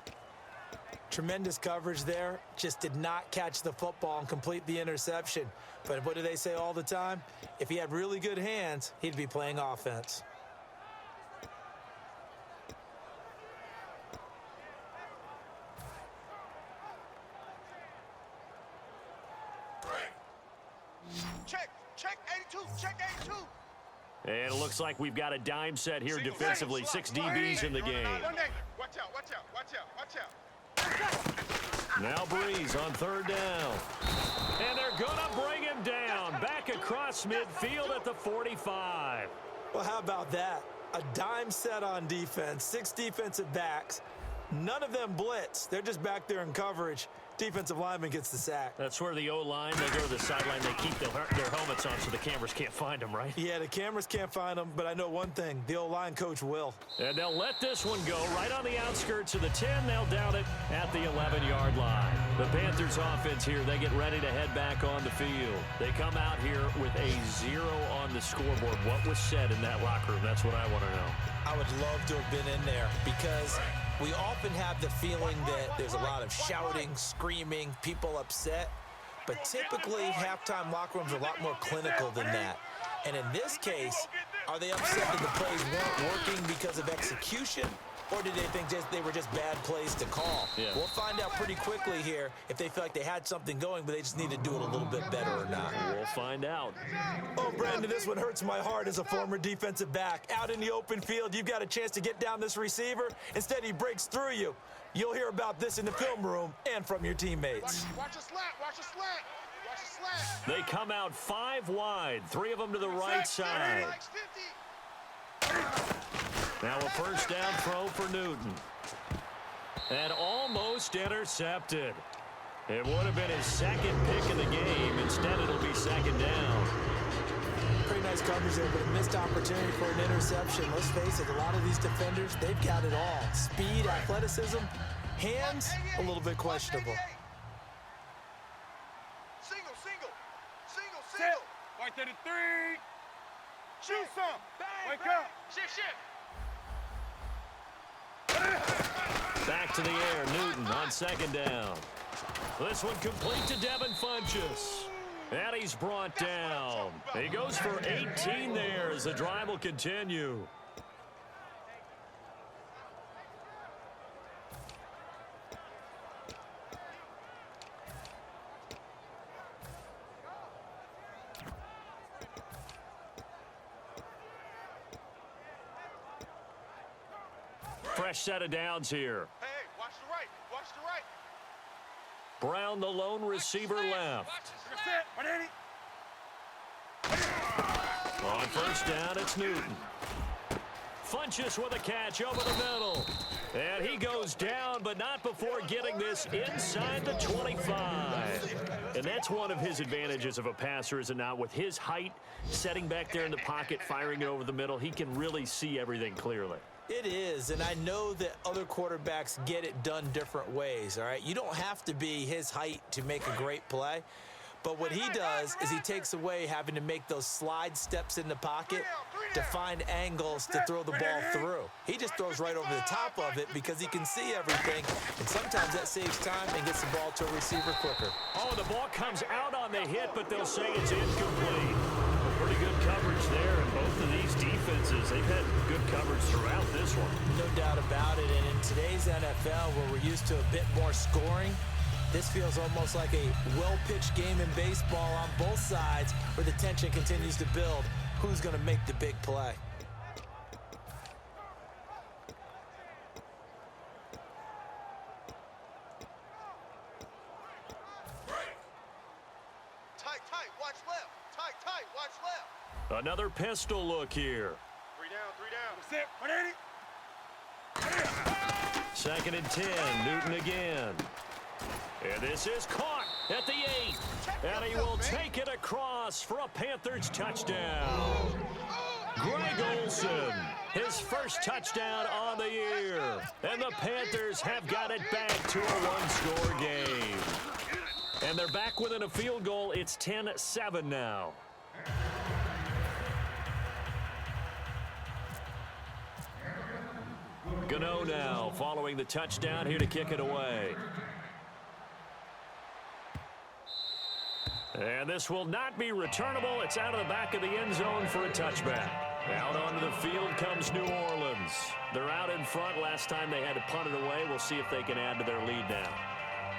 Tremendous coverage there. Just did not catch the football and complete the interception. But what do they say all the time? If he had really good hands, he'd be playing offense. Check 82, check 82. And it looks like we've got a dime set here defensively. 6 DBs in the game. Watch out. Now Breeze on third down. And they're going to bring him down. Back across midfield at the 45. Well, how about that? A dime set on defense, 6 defensive backs. None of them blitz. They're just back there in coverage. Defensive lineman gets the sack. That's where the O-line, they go to the sideline, they keep their helmets on so the cameras can't find them, right? Yeah, the cameras can't find them, but I know one thing, the O-line coach will. And they'll let this one go right on the outskirts of the 10. They'll down it at the 11-yard line. The Panthers offense here, they get ready to head back on the field. They come out here with a 0 on the scoreboard. What was said in that locker room? That's what I want to know. I would love to have been in there because we often have the feeling that there's a lot of shouting, screaming, people upset. But typically, halftime locker rooms are a lot more clinical than that. And in this case, are they upset that the plays weren't working because of execution? Or did they think they were just bad plays to call? Yeah. We'll find out pretty quickly here if they feel like they had something going, but they just need to do it a little bit better or not. We'll find out. Oh, Brandon, this one hurts my heart as a former defensive back. Out in the open field, you've got a chance to get down this receiver. Instead, he breaks through you. You'll hear about this in the film room and from your teammates. Watch a slant, watch a slant, watch a slant. They come out 5 wide, 3 of them to the right side. Now a first down throw for Newton. And almost intercepted. It would have been his second pick of the game. Instead, it'll be second down. Pretty nice coverage there, but a missed opportunity for an interception. Let's face it, a lot of these defenders, they've got it all. Speed, athleticism, hands, a little bit questionable. Single. Set. White 33. Shoot some. Wake up. Shift. Back to the air, Newton on second down. This one complete to Devin Funchess. And he's brought down. He goes for 18 there as the drive will continue. Fresh set of downs here. Hey, watch the right. Brown, the lone receiver, left. Set. 180. On first down, it's Newton. Funchess with a catch over the middle. And he goes down, but not before getting this inside the 25. And that's one of his advantages of a passer, is it not? With his height, setting back there in the pocket, firing it over the middle, he can really see everything clearly. It is, and I know that other quarterbacks get it done different ways, all right? You don't have to be his height to make a great play, but what he does is he takes away having to make those slide steps in the pocket to find angles to throw the ball through. He just throws right over the top of it because he can see everything, and sometimes that saves time and gets the ball to a receiver quicker. Oh, the ball comes out on the hit, but they'll say it's incomplete. Pretty good coverage there, and both of these defenses, they've had good coverage throughout this one. No doubt about it, and in today's NFL, where we're used to a bit more scoring, this feels almost like a well-pitched game in baseball on both sides where the tension continues to build. Who's going to make the big play? Tight, watch left. Tight, watch left. Another pistol look here. 3 down. Set. 180. Second and 10, Newton again. And this is caught at the 8. And he will take it across for a Panthers touchdown. Greg Olsen, his first touchdown on the year. And the Panthers have got it back to a one-score game. And they're back within a field goal. It's 10-7 now. Gano now following the touchdown here to kick it away. And this will not be returnable. It's out of the back of the end zone for a touchback. Out onto the field comes New Orleans. They're out in front. Last time they had to punt it away. We'll see if they can add to their lead now.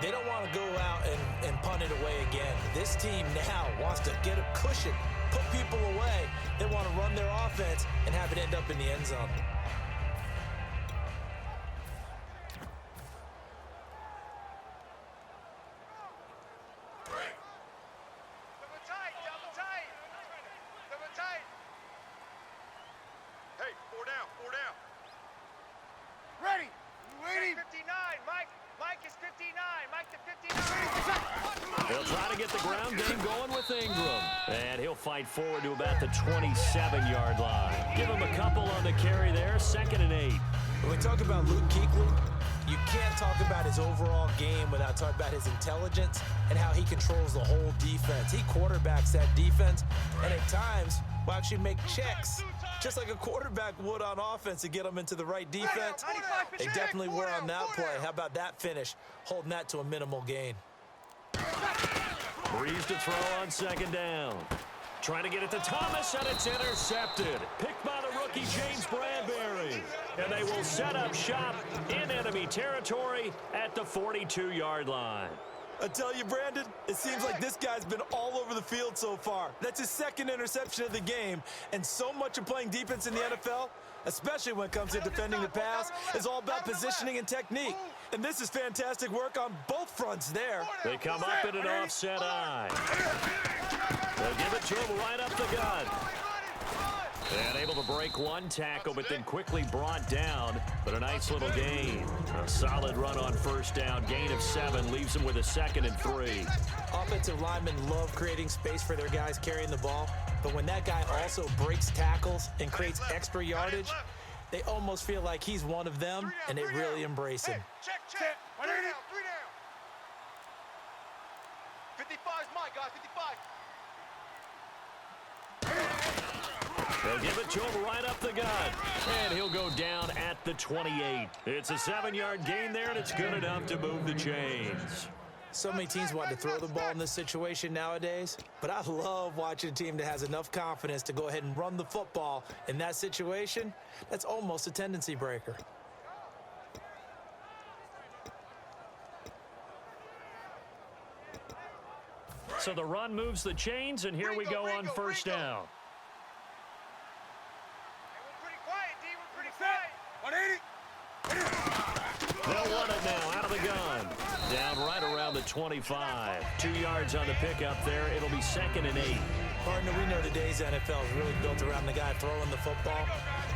They don't want to go out and punt it away again. This team now wants to get a cushion, put people away. They want to run their offense and have it end up in the end zone. Double tight. Hey, 4 down. Ready. Waiting. 59, Mike is 59. Mike to 59. get the ground game going with Ingram. And he'll fight forward to about the 27-yard line. Give him a couple on the carry there, 2nd and 8. When we talk about Luke Kuechly, you can't talk about his overall game without talking about his intelligence and how he controls the whole defense. He quarterbacks that defense, and at times will actually make checks, just like a quarterback would on offense to get them into the right defense. They definitely were on that play. How about that finish, holding that to a minimal gain. Breeze to throw on 2nd down. Trying to get it to Thomas, and it's intercepted. Picked by the rookie, James Bradbury. And they will set up shop in enemy territory at the 42-yard line. I tell you, Brandon, it seems like this guy's been all over the field so far. That's his 2nd interception of the game. And so much of playing defense in the NFL, especially when it comes to defending the pass, is all about positioning and technique. And this is fantastic work on both fronts there. They come up in an offset eye. They'll give it to him right up the gut. And able to break one tackle, but then quickly brought down. But a nice little gain. A solid run on 1st down. Gain of 7 leaves them with a 2nd and 3. Offensive linemen love creating space for their guys carrying the ball. But when that guy also breaks tackles and creates extra yardage, they almost feel like he's one of them, and they really embrace him. Check. 3 down. 55's my guy, 55. They'll give it to him right up the gut. And he'll go down at the 28. It's a 7-yard gain there, and it's good enough to move the chains. So many teams want to throw the ball in this situation nowadays, but I love watching a team that has enough confidence to go ahead and run the football. In that situation, that's almost a tendency breaker. So the run moves the chains, and here we go on 1st down. Pretty quiet, D. We're pretty quiet. 180. They'll run it now out of the gun. Down right around the 25. 2 yards on the pickup there. It'll be 2nd and 8. Partner, we know today's NFL is really built around the guy throwing the football.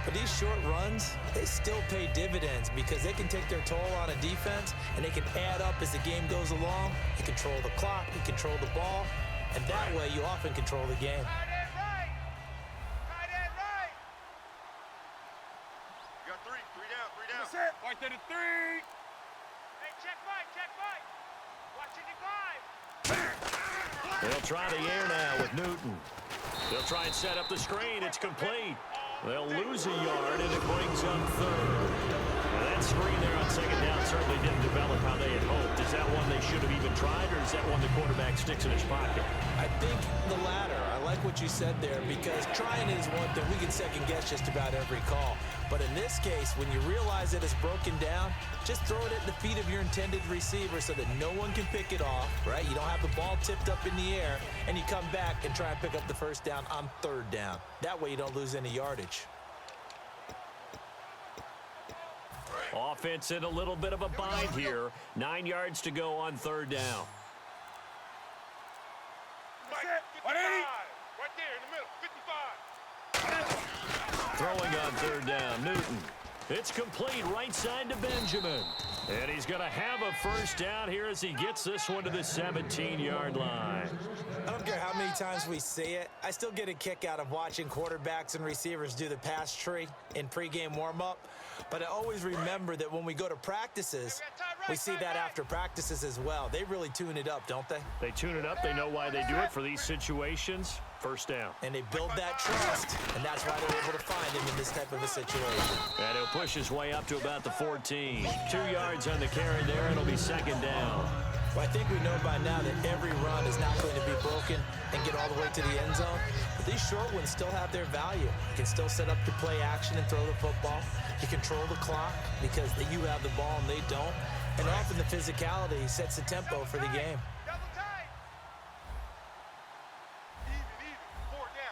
But these short runs, they still pay dividends because they can take their toll on a defense and they can add up as the game goes along. You control the clock, you control the ball, and that way you often control the game. Tight end right. You got 3 down. Set. Right there to 3. Hey, check Mike. Watching the glide. They'll try the air now with Newton. They'll try and set up the screen. It's complete. They'll lose a yard, and it brings up 3rd. Now that screen there on 2nd down certainly didn't develop how they had hoped. Is that one they should have even tried, or is that one the quarterback sticks in his pocket? I think the latter. I like what you said there because trying is one thing. We can second guess just about every call. But in this case, when you realize that it's broken down, just throw it at the feet of your intended receiver so that no one can pick it off, right? You don't have the ball tipped up in the air, and you come back and try and pick up the 1st down on 3rd down. That way you don't lose any yardage. Offense in a little bit of a bind here. 9 yards to go on 3rd down. Mike, 55. 180. Right there in the middle, 55. Throwing on 3rd down, Newton. It's complete right side to Benjamin. And he's going to have a 1st down here as he gets this one to the 17-yard line. I don't care how many times we see it. I still get a kick out of watching quarterbacks and receivers do the pass tree in pregame warm-up. But I always remember that when we go to practices, we see that after practices as well. They really tune it up, don't they? They tune it up. They know why they do it for these situations. 1st down. And they build that trust, and that's why they're able to find him in this type of a situation. And he'll push his way up to about the 14. 2 yards on the carry there. It'll be 2nd down. Well, I think we know by now that every run is not going to be broken and get all the way to the end zone. But these short ones still have their value. You can still set up your play action and throw the football. You control the clock because you have the ball and they don't. And often the physicality sets the tempo for the game.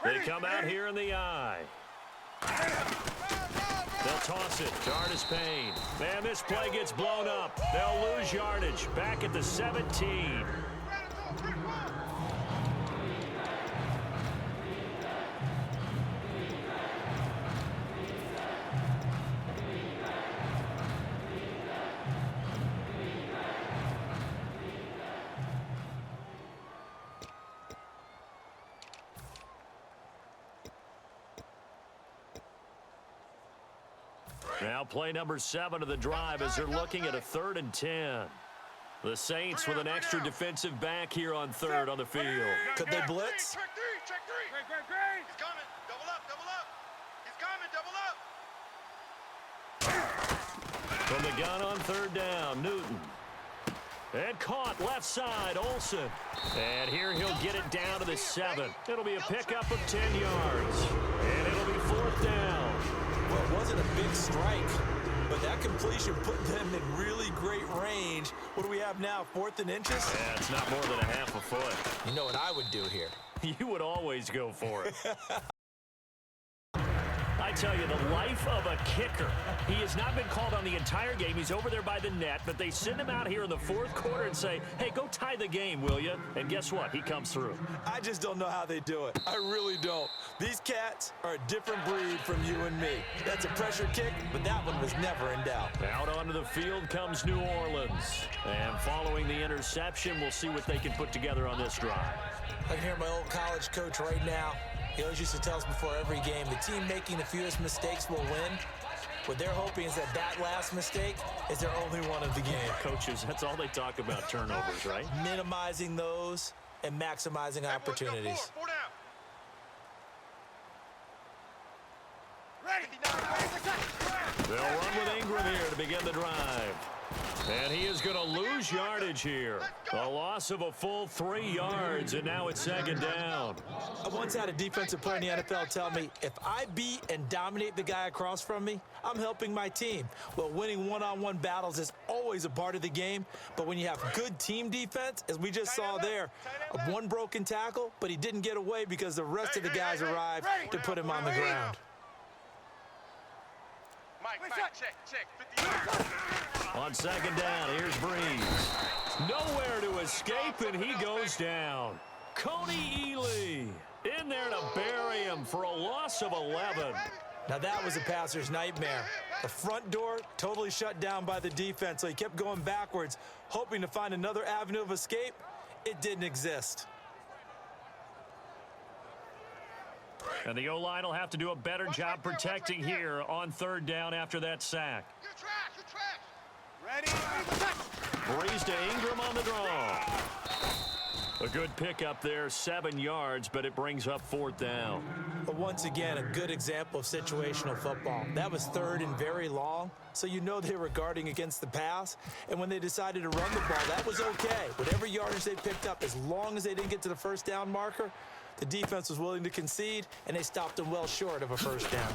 They come out here in the eye. They'll toss it to Artis Payne. Man, this play gets blown up. They'll lose yardage. Back at the 17. Now play number 7 of the drive as they're looking at a 3rd and 10. The Saints with an extra defensive back here on 3rd on the field. Could they blitz? Check three. Great. He's coming. Double up. He's coming. Double up. From the gun on 3rd down, Newton. And caught left side, Olsen. And here he'll get it down to the 7. It'll be a pickup of 10 yards. And it'll be 4th down. Well, it wasn't a big strike, but that completion put them in really great range. What do we have now, 4th and inches? Yeah, it's not more than a half a foot. You know what I would do here? You would always go for it. I tell you, the life of a kicker. He has not been called on the entire game. He's over there by the net, but they send him out here in the 4th quarter and say, hey, go tie the game, will you? And guess what? He comes through. I just don't know how they do it. I really don't. These cats are a different breed from you and me. That's a pressure kick, but that one was never in doubt. Out onto the field comes New Orleans. And following the interception, we'll see what they can put together on this drive. I can hear my old college coach right now. He always used to tell us before every game, the team making the fewest mistakes will win. What they're hoping is that last mistake is their only one of the game. Coaches, that's all they talk about, turnovers, right? Minimizing those and maximizing opportunities. Four down. They'll run with Ingram here to begin the drive. And he is going to lose yardage here. A loss of a full 3 yards, and now it's 2nd down. I once had a defensive player in the NFL tell me, if I beat and dominate the guy across from me, I'm helping my team. Well, winning one-on-one battles is always a part of the game, but when you have good team defense, as we just saw there, one broken tackle, but he didn't get away because the rest of the guys arrived to put him on the ground. Mike, check. 50 yards. On 2nd down, here's Breeze. Nowhere to escape, and he goes down. Coney Ely in there to bury him for a loss of 11. Now that was a passer's nightmare. The front door totally shut down by the defense, so he kept going backwards, hoping to find another avenue of escape. It didn't exist. And the O-line will have to do a better job protecting here on 3rd down after that sack. You're trash. Ready? Breeze to Ingram on the draw. A good pickup there, 7 yards, but it brings up 4th down. But once again, a good example of situational football. That was 3rd and very long, so you know they were guarding against the pass. And when they decided to run the ball, that was okay. Whatever yardage they picked up, as long as they didn't get to the 1st down marker, the defense was willing to concede, and they stopped them well short of a 1st down.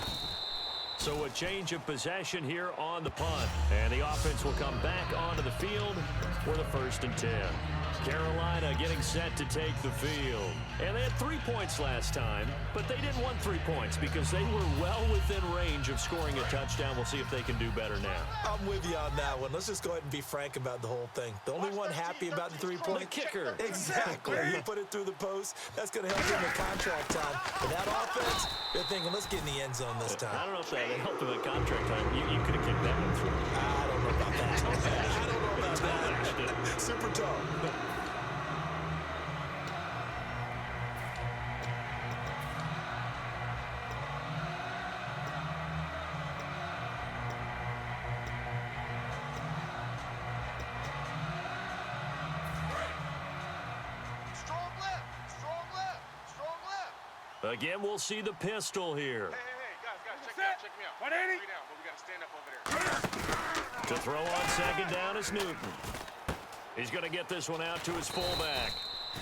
So a change of possession here on the punt. And the offense will come back onto the field for the 1st and 10. Carolina getting set to take the field. And they had 3 points last time, but they didn't want 3 points because they were well within range of scoring a touchdown. We'll see if they can do better now. I'm with you on that one. Let's just go ahead and be frank about the whole thing. The only one happy about the 3-point The kicker. Exactly. You put it through the post. That's going to help him in contract time. But that offense, they're thinking, let's get in the end zone this time. I don't know if that helped him in contract time. You could have kicked that one through. I don't know about that. I don't know about that. Super tough. Again, we'll see the pistol here. Hey, guys, check me out. 180. 3 down, but we got to stand up over there. To throw on 2nd down is Newton. He's going to get this one out to his fullback.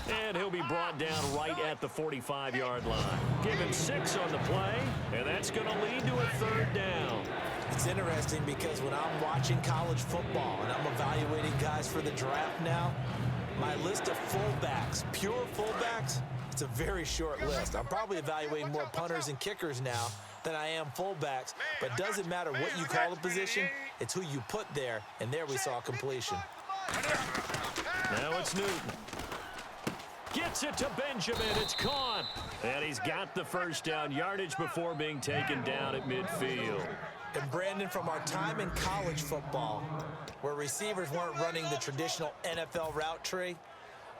And he'll be brought down right at the 45-yard line. Give him 6 on the play, and that's going to lead to a 3rd down. It's interesting because when I'm watching college football and I'm evaluating guys for the draft now, my list of fullbacks, pure fullbacks, it's a very short list. I'm probably evaluating more punters and kickers now than I am fullbacks, but it doesn't matter what you call the position, it's who you put there, and there we saw completion. Now it's Newton. Gets it to Benjamin. It's caught. And he's got the 1st down yardage before being taken down at midfield. And Brandon, from our time in college football, where receivers weren't running the traditional NFL route tree,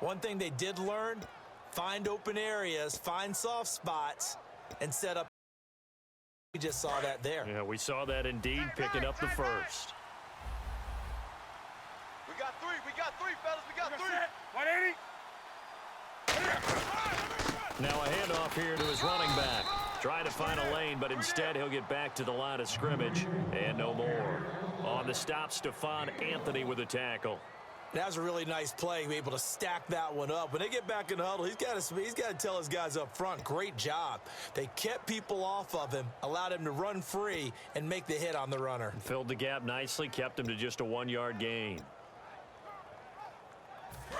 one thing they did learn, find open areas, find soft spots, and set up We just saw that there. Yeah, we saw that indeed, picking up the first. We got three, fellas. We got three. 180. Now a handoff here to his running back. Trying to find a lane, but instead he'll get back to the line of scrimmage. And no more. On the stop, Stephon Anthony with a tackle. That was a really nice play, able to stack that one up. When they get back in the huddle, he's got to tell his guys up front, great job. They kept people off of him, allowed him to run free, and make the hit on the runner. Filled the gap nicely, kept him to just a 1-yard gain.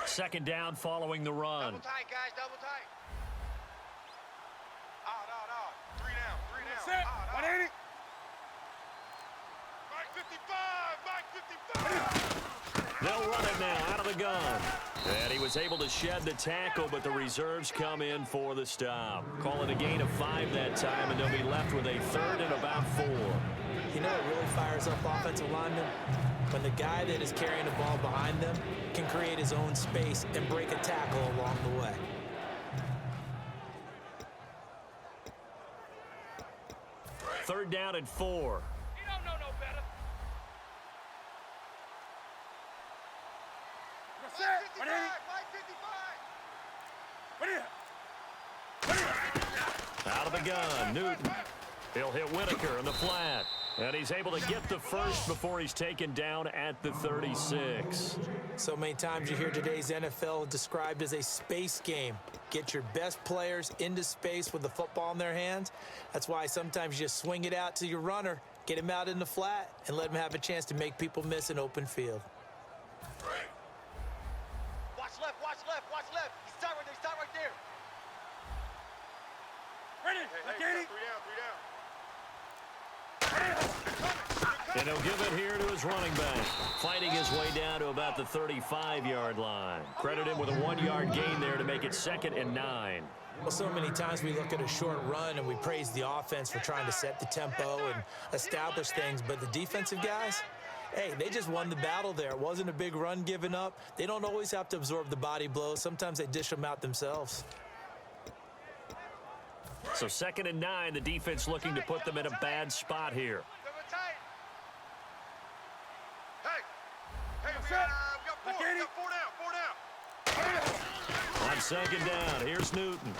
Second down following the run. Double tight, guys, double tight. Out. Three down. Set. Out. 180. Mike 55. They'll run it now out of the gun. And he was able to shed the tackle, but the reserves come in for the stop. Call it a gain of 5 that time, and they'll be left with a 3rd and about 4. You know what really fires up offensive linemen? When the guy that is carrying the ball behind them can create his own space and break a tackle along the way. Third down and 4. You don't know no better. Set. 180. Mike 55. Out of the gun, Newton. He'll hit Whitaker in the flat. And he's able to get the first before he's taken down at the 36. So many times you hear today's NFL described as a space game. Get your best players into space with the football in their hands. That's why sometimes you just swing it out to your runner, get him out in the flat, and let him have a chance to make people miss an open field. Watch left. He's tight right there. Ready. Hey, 3 down. And he'll give it here to his running back. Fighting his way down to about the 35-yard line. Credit him with a 1-yard gain there to make it 2nd and 9. Well, so many times we look at a short run and we praise the offense for trying to set the tempo and establish things, but the defensive guys, hey, they just won the battle there. It wasn't a big run given up. They don't always have to absorb the body blows. Sometimes they dish them out themselves. So 2nd and 9, the defense looking to put them in a bad spot here. Double tight. Hey, we Set. got 4. We got 4 down. On 2nd down, here's Newton.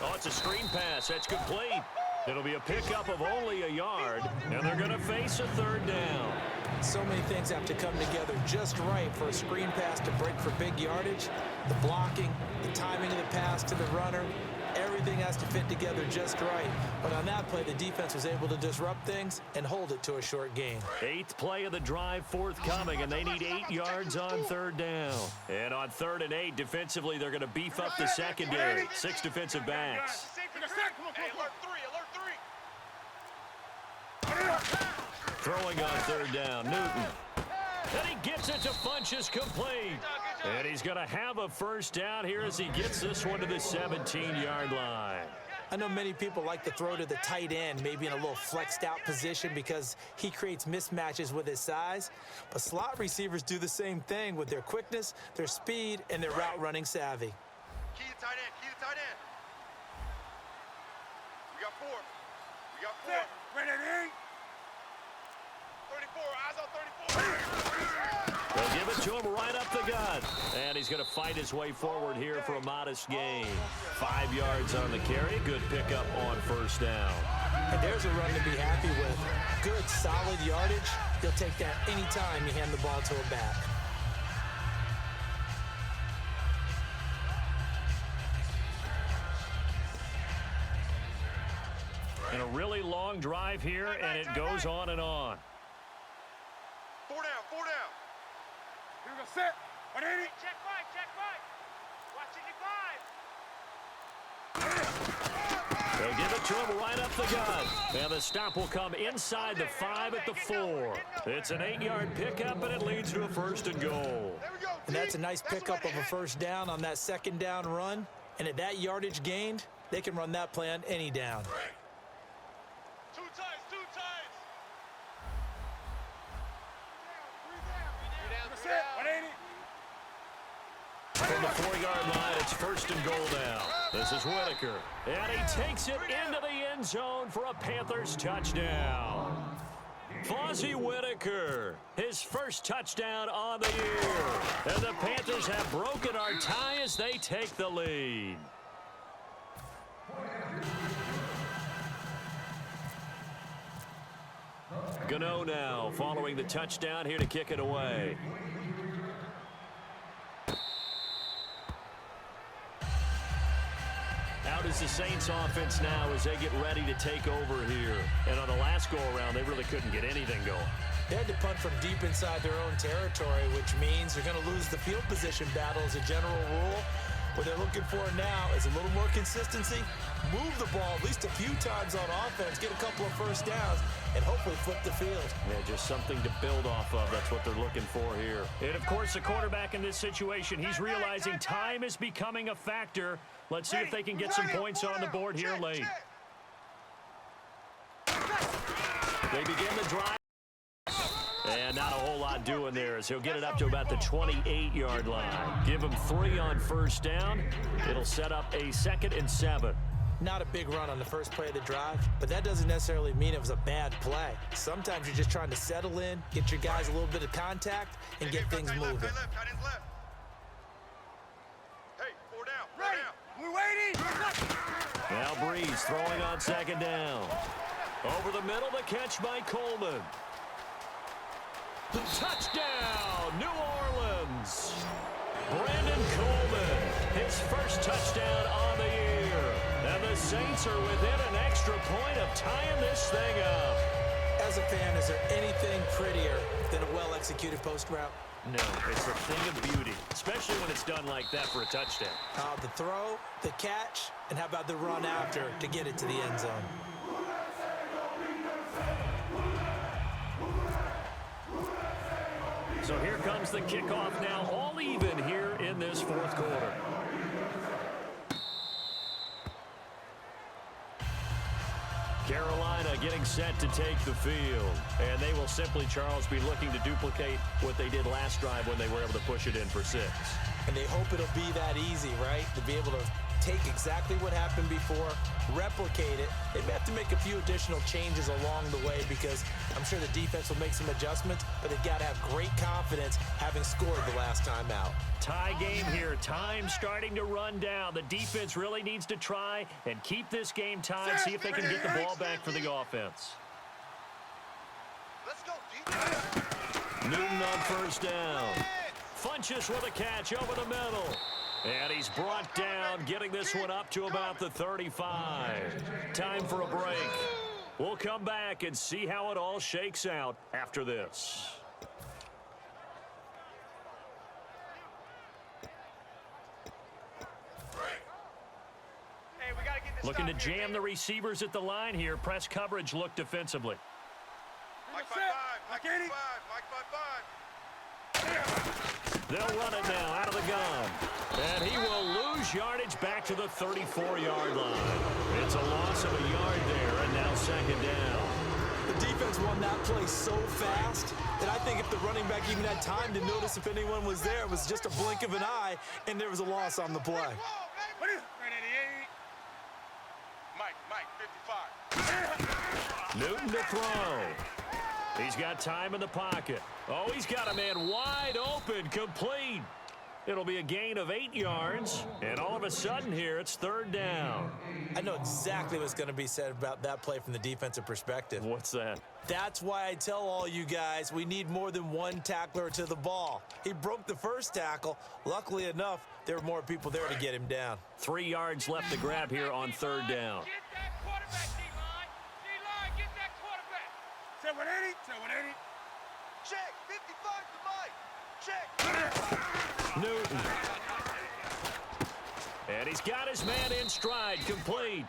Oh, it's a screen pass. That's complete. It'll be a pickup of only a yard, and they're going to face a 3rd down. So many things have to come together just right for a screen pass to break for big yardage. The blocking, the timing of the pass to the runner, everything has to fit together just right. But on that play, the defense was able to disrupt things and hold it to a short gain. 8th play of the drive forthcoming, and they need 8 yards on 3rd down. And on 3rd and 8, defensively, they're going to beef up the secondary. 6 defensive backs. Hey, alert 3. Throwing on 3rd down, Newton. And he gets it to Funchess complete. And he's going to have a first down here as he gets this one to the 17-yard line. I know many people like to throw to the tight end, maybe in a little flexed out position because he creates mismatches with his size. But slot receivers do the same thing with their quickness, their speed, and their route running savvy. Key to tight end. We got 4. Set. Ready. 34. Eyes on 34. They'll give it to him right up the gut. And he's going to fight his way forward here for a modest gain. 5 yards on the carry. Good pickup on 1st down. And there's a run to be happy with. Good, solid yardage. You'll take that anytime you hand the ball to a back. And a really long drive here, and it goes on and on. 4 down. Here we go. Set. 180. Check 5. Watch it, 5. They'll give it to him right up the gut. And the stop will come inside the 5 at the 4. It's an 8-yard pickup, and it leads to a 1st and goal. There we go. And that's a nice pickup of a 1st down on that 2nd down run. And at that yardage gained, they can run that play on any down. Two times. Set. 180. From the 4-yard line, it's 1st and goal now. The This is Whitaker, and he takes it into the end zone for a Panthers touchdown. Fozzie Whitaker, his first touchdown on the year. And the Panthers have broken our tie as they take the lead. Gano now following the touchdown here to kick it away. Out is the Saints offense now as they get ready to take over here. And on the last go-around, they really couldn't get anything going. They had to punt from deep inside their own territory, which means they're going to lose the field position battle as a general rule. What they're looking for now is a little more consistency, move the ball at least a few times on offense, get a couple of first downs, and hopefully flip the field. Yeah, just something to build off of. That's what they're looking for here. And, of course, the quarterback in this situation, he's realizing time is becoming a factor. Let's see if they can get some points on the board here late. They begin the drive. And not a whole lot doing there as he'll get it up to about the 28-yard line. Give him 3 on first down. It'll set up a 2nd and 7. Not a big run on the first play of the drive, but that doesn't necessarily mean it was a bad play. Sometimes you're just trying to settle in, get your guys a little bit of contact, and get things moving. Hey, 4 down. Ready. We're waiting. Now Breeze throwing on 2nd down. Over the middle, the catch by Coleman. Touchdown, New Orleans. Brandon Coleman, his first touchdown on the year. And the Saints are within an extra point of tying this thing up. As a fan, is there anything prettier than a well-executed post route? No, it's a thing of beauty, especially when it's done like that for a touchdown. The throw, the catch, and how about the run after to get it to the end zone? So here comes the kickoff now, all even here in this 4th quarter. Carolina getting set to take the field. And they will simply, Charles, be looking to duplicate what they did last drive when they were able to push it in for 6. And they hope it'll be that easy, right? To be able to take exactly what happened before, replicate it. They may have to make a few additional changes along the way because I'm sure the defense will make some adjustments, but they've got to have great confidence having scored the last time out. Tie game here. Time starting to run down. The defense really needs to try and keep this game tied, see if they can get the ball back for the offense. Let's go, defense. Newton on first down. Funchess with a catch over the middle. And he's brought down, getting this one up to about the 35. Time for a break. We'll come back and see how it all shakes out after this. Hey, we gotta get this Looking to stop here, jam the receivers at the line here. Press coverage look defensively. Mike 5-5. Mike 5-5. Mike 5-5. They'll run it now out of the gun. And he will lose yardage back to the 34-yard line. It's a loss of a yard there, and now 2nd down. The defense won that play so fast that I think if the running back even had time to notice if anyone was there, it was just a blink of an eye, and there was a loss on the play. Mike 55. Newton to throw. He's got time in the pocket. Oh, he's got a man wide open, complete. It'll be a gain of 8 yards, and all of a sudden here, it's 3rd down. I know exactly what's going to be said about that play from the defensive perspective. What's that? That's why I tell all you guys we need more than one tackler to the ball. He broke the first tackle. Luckily enough, there were more people there to get him down. 3 yards left to grab here on 3rd down. Get that quarterback, D-line. D-line, get that quarterback. Say 180. Say 180. Check. 55 to Mike. Check. Newton. And he's got his man in stride, complete.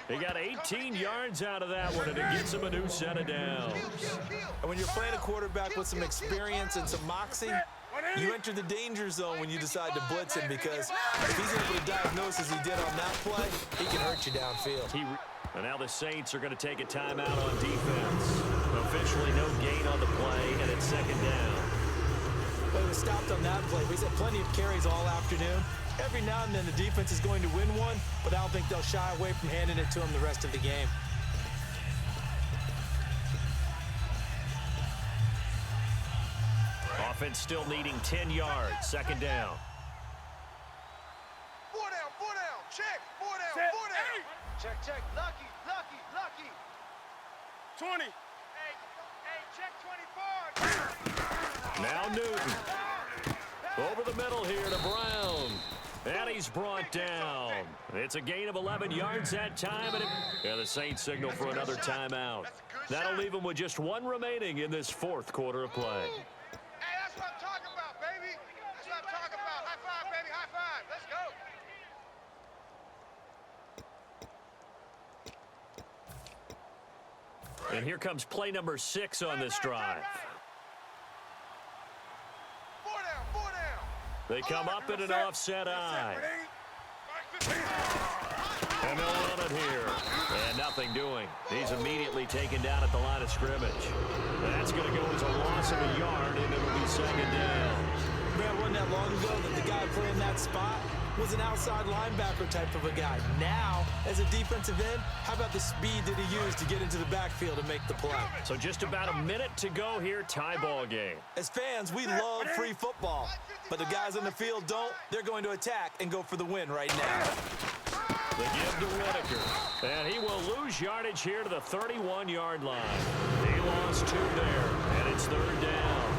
He got 18 yards out of that one, and it gets him a new set of downs. And when you're playing a quarterback with some experience and some moxie, you enter the danger zone when you decide to blitz him because if he's able to diagnose as he did on that play, he can hurt you downfield. And now the Saints are going to take a timeout on defense. Officially no gain on the play, and it's 2nd down. Well, he was stopped on that play, but he's had plenty of carries all afternoon. Every now and then the defense is going to win one, but I don't think they'll shy away from handing it to them the rest of the game. Offense still needing 10 yards. Second down. 4 down, 4 down. Check. 4 down, Set. 4 down. Check, check. Lucky, lucky, lucky. 20. Hey, check 24. Now Newton. Over the middle here to Brown. And he's brought down. It's a gain of 11 yards that time. And the Saints signal for another timeout. That'll leave them with just one remaining in this fourth quarter of play. Hey, that's what I'm talking about, baby. That's what I'm talking about. High five, baby. High five. Let's go. And here comes play number 6 on this drive. 4 down, 4 down. They come up in an offset eye. And they'll run it here. And nothing doing. He's immediately taken down at the line of scrimmage. That's going to go as a loss of a yard, and it'll be second down. Man, it wasn't that long ago that the guy playing that spot was an outside linebacker type of a guy. Now, as a defensive end, how about the speed that he used to get into the backfield and make the play? So just about a minute to go here, tie ball game. As fans, we love free football, but the guys on the field don't. They're going to attack and go for the win right now. They give to Whitaker, and he will lose yardage here to the 31-yard line. He lost 2 there, and it's third down.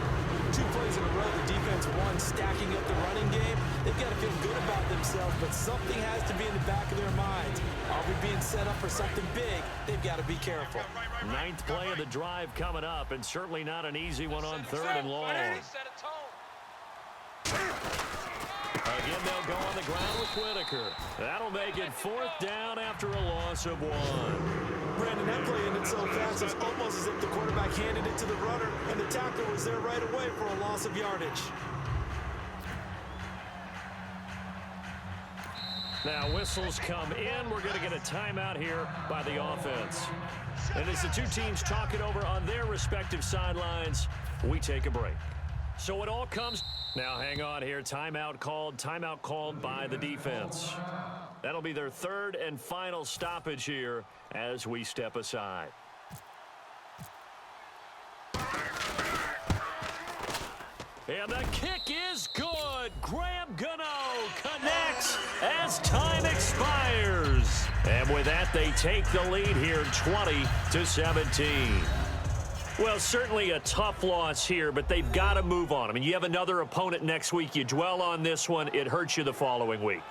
2 plays in a row, the defense won, stacking up the running game. They've got to feel good about themselves, but something has to be in the back of their minds. Are we being set up for something big? They've got to be careful. 9th play of the drive coming up, and certainly not an easy one on 3rd and long. Set a tone. Again, they'll go on the ground with Whitaker. That'll make it 4th down after a loss of 1. Brandon, that play ended so fast, it's almost as if the quarterback handed it to the runner, and the tackler was there right away for a loss of yardage. Now whistles come in. We're going to get a timeout here by the offense. And as the two teams talk it over on their respective sidelines, we take a break. So it all comes... Now hang on here. Timeout called by the defense. That'll be their 3rd and final stoppage here as we step aside. And the kick is good. Graham Gano connects as time expires. And with that, they take the lead here 20-17. Well, certainly a tough loss here, but they've got to move on. I mean, you have another opponent next week. You dwell on this one, it hurts you the following week.